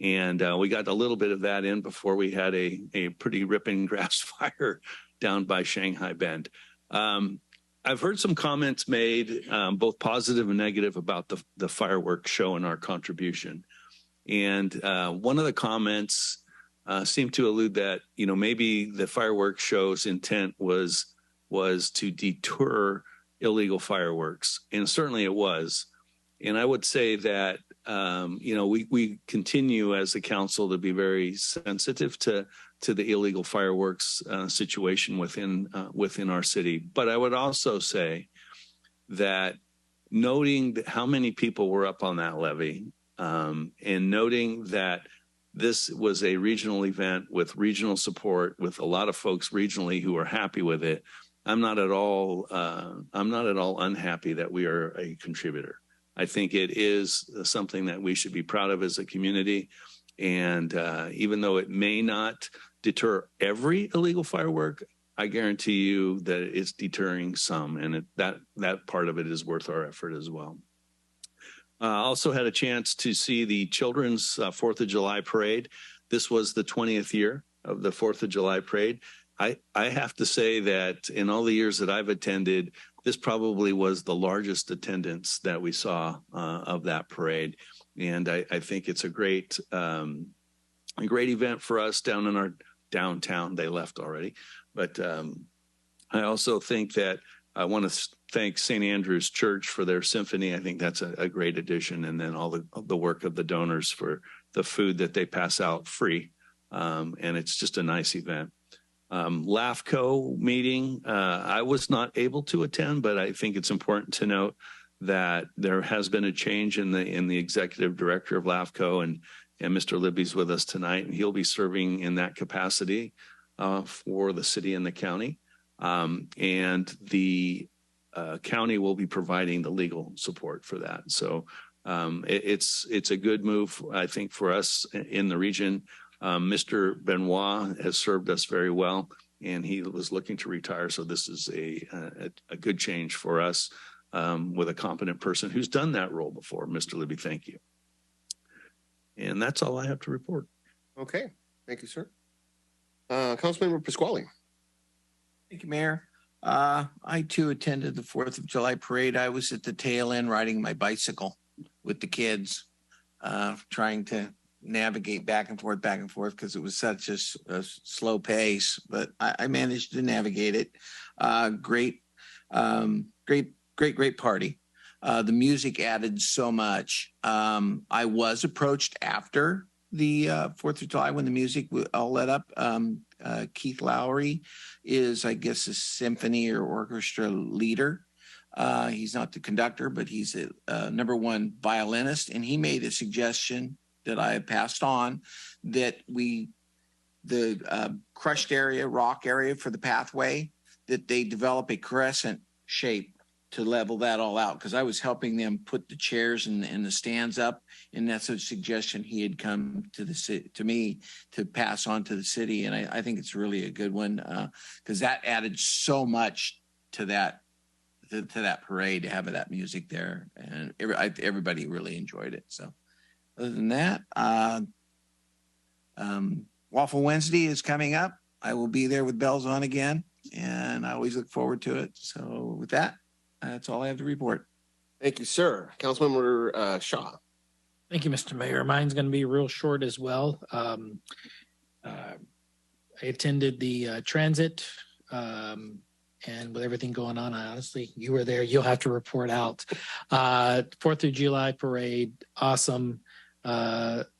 And we got a little bit of that in before we had a pretty ripping grass fire down by Shanghai Bend. I've heard some comments made, both positive and negative, about the fireworks show and our contribution. And one of the comments seemed to allude that, maybe the fireworks show's intent was to deter illegal fireworks, and certainly it was. And I would say that we continue as a council to be very sensitive to the illegal fireworks situation within our city. But I would also say that noting how many people were up on that levee, and noting that this was a regional event with regional support, with a lot of folks regionally who are happy with it, I'm not at all unhappy that we are a contributor. I think it is something that we should be proud of as a community. And even though it may not deter every illegal firework, I guarantee you that it's deterring some, and that part of it is worth our effort as well. Also had a chance to see the children's 4th of July parade. This was the 20th year of the 4th of July parade. I have to say that in all the years that I've attended, this probably was the largest attendance that we saw of that parade. And I think it's a great event for us down in our downtown. They left already. But I also think that I want to thank St. Andrew's Church for their symphony. I think that's a great addition. And then all the work of the donors for the food that they pass out free. And it's just a nice event. LAFCO meeting, I was not able to attend, but I think it's important to note that there has been a change in the executive director of LAFCO, and Mr. Libby's with us tonight, and he'll be serving in that capacity for the city and the county. And the county will be providing the legal support for that. So it's a good move, I think, for us in the region. Mr. Benoit has served us very well, and he was looking to retire. So this is a good change for us with a competent person who's done that role before. Mr. Libby, thank you. And that's all I have to report. Okay. Thank you, sir. Councilmember Pasquale. Thank you, Mayor. I too attended the 4th of July parade. I was at the tail end riding my bicycle with the kids, trying to navigate back and forth because it was such a slow pace, but I managed to navigate it. Great party. The music added so much. I was approached after the 4th of July when the music all let up. Keith Lowry is, I guess, a symphony or orchestra leader. He's not the conductor, but he's a #1 violinist, and he made a suggestion that I passed on, that the crushed area, rock area for the pathway, that they develop a crescent shape to level that all out, because I was helping them put the chairs and the stands up, and that's a suggestion he had come to me to pass on to the city, and I think it's really a good one, because that added so much to that parade, to have that music there, and everybody really enjoyed it. So other than that, Waffle Wednesday is coming up. I will be there with bells on again, and I always look forward to it. So with that, that's all I have to report. Thank you, sir. Councilmember Shaw. Thank you, Mr. Mayor. Mine's going to be real short as well. I attended the transit, and with everything going on, honestly, you were there. You'll have to report out. 4th of July parade, awesome.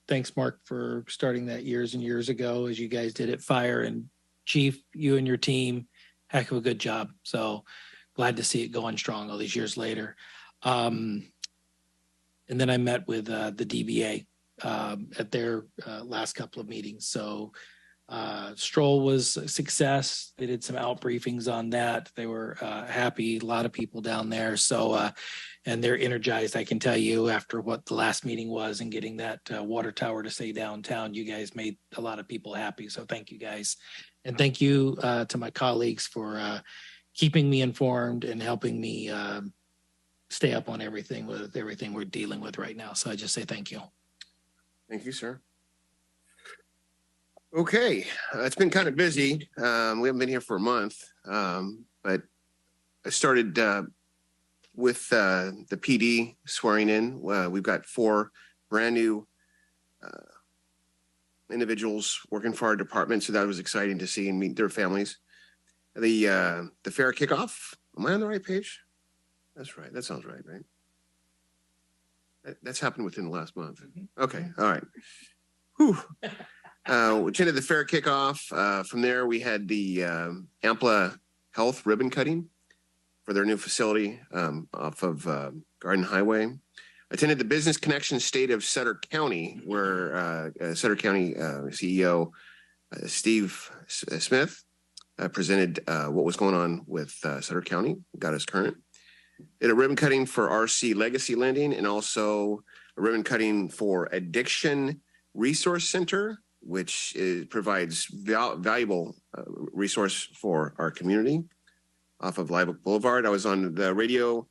Thanks, Mark, for starting that years and years ago, as you guys did at Fire. And Chief, you and your team, heck of a good job. So glad to see it going strong all these years later. And then I met with the DBA at their last couple of meetings. So Stroll was a success. They did some out briefings on that. They were happy, a lot of people down there. So, and they're energized, I can tell you, after what the last meeting was and getting that water tower to stay downtown. You guys made a lot of people happy. So thank you guys. And thank you to my colleagues for keeping me informed and helping me stay up on everything we're dealing with right now. So I just say thank you. Thank you, sir. Okay, it's been kind of busy. We haven't been here for a month, but I started with the PD swearing in. We've got 4 brand new individuals working for our department, so that was exciting to see and meet their families. The fair kickoff. Am I on the right page? That's right. That sounds right, right? That's happened within the last month. Okay, all right. Whew. We attended the fair kickoff. From there, we had the Ampla Health ribbon cutting for their new facility off of Garden Highway. Attended the Business Connection State of Sutter County, where Sutter County CEO Steve Smith presented what was going on with Sutter County, got us current. Did a ribbon cutting for RC Legacy Lending and also a ribbon cutting for Addiction Resource Center, which provides valuable resource for our community off of Live Oak Boulevard. I was on the radio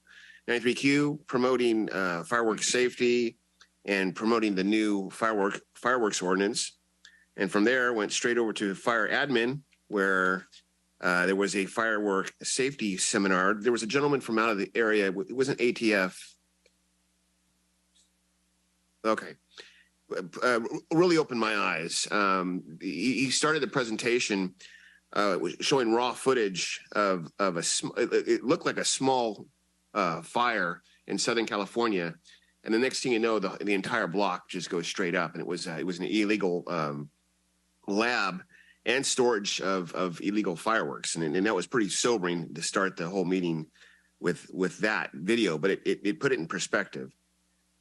93Q promoting fireworks safety and promoting the new fireworks ordinance. And from there, went straight over to fire admin, where there was a firework safety seminar. There was a gentleman from out of the area. It wasn't ATF. Okay. Really opened my eyes. He started the presentation showing raw footage of it looked like a small fire in Southern California. And the next thing you know, the entire block just goes straight up. And it was an illegal lab and storage of illegal fireworks. And that was pretty sobering to start the whole meeting with that video, but it put it in perspective.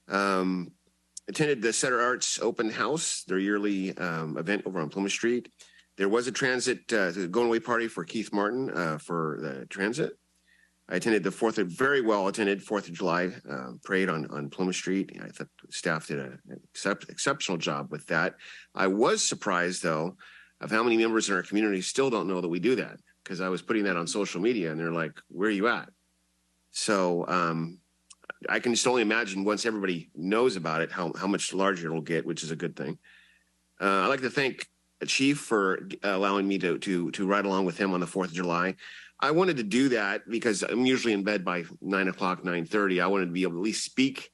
Attended the Sutter Arts Open House, their yearly event over on Plumas Street. There was a transit going away party for Keith Martin for the transit. I attended the very well attended 4th of July parade on Plumas Street. I thought staff did an exceptional job with that. I was surprised, though, of how many members in our community still don't know that we do that, because I was putting that on social media and they're like, where are you at? So I can just only imagine once everybody knows about it, how much larger it'll get, which is a good thing. I'd like to thank the chief for allowing me to ride along with him on the 4th of July. I wanted to do that because I'm usually in bed by 9 o'clock, 9:30. I wanted to be able to at least speak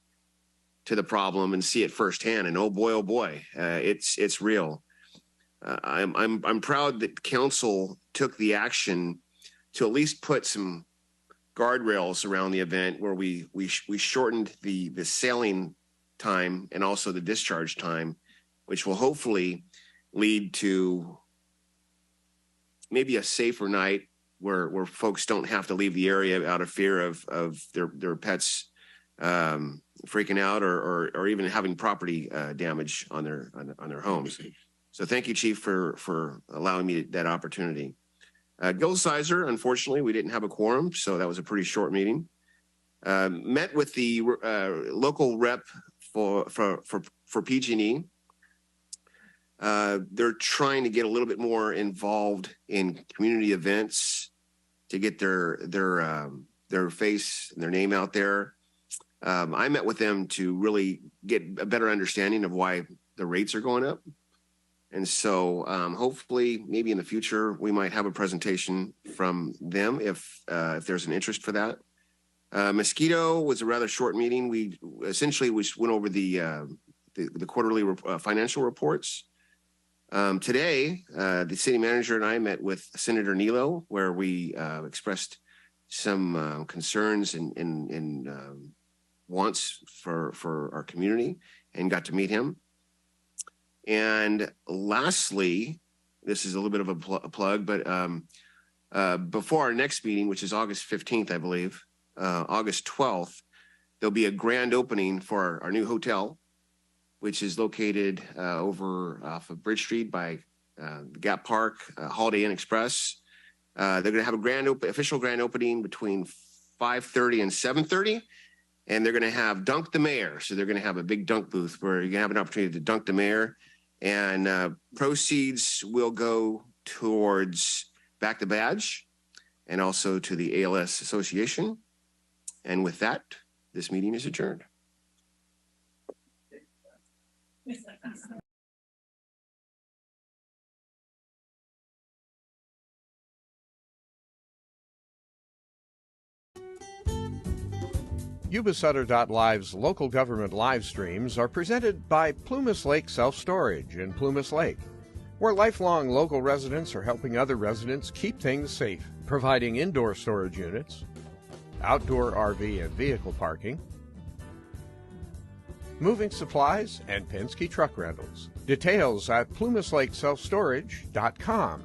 to the problem and see it firsthand. And oh boy, it's real. I'm proud that council took the action to at least put some guardrails around the event, where we shortened the sailing time and also the discharge time, which will hopefully lead to maybe a safer night where folks don't have to leave the area out of fear of their pets freaking out or even having property damage on their homes. So thank you, Chief, for allowing me that opportunity. Gil Sizer, unfortunately, we didn't have a quorum, so that was a pretty short meeting. Met with the local rep for PG&E. They're trying to get a little bit more involved in community events to get their face and their name out there. I met with them to really get a better understanding of why the rates are going up. And so hopefully maybe in the future, we might have a presentation from them if there's an interest for that. Mosquito was a rather short meeting. We essentially went over the quarterly financial reports. Today, the city manager and I met with Senator Nilo, where we expressed some concerns and wants for our community and got to meet him. And lastly, this is a little bit of a plug, but before our next meeting, which is August 15th, I believe, August 12th, there'll be a grand opening for our new hotel, which is located over off of Bridge Street by Gap Park, Holiday Inn Express. They're going to have a official grand opening between 5:30 and 7:30. And they're going to have Dunk the Mayor. So they're going to have a big dunk booth where you have an opportunity to dunk the mayor. And proceeds will go towards Back the Badge and also to the ALS Association. And with that, this meeting is adjourned. Yuba-Sutter.live's local government live streams are presented by Plumas Lake Self-Storage in Plumas Lake, where lifelong local residents are helping other residents keep things safe, providing indoor storage units, outdoor RV and vehicle parking, moving supplies, and Penske truck rentals. Details at plumaslakeselfstorage.com.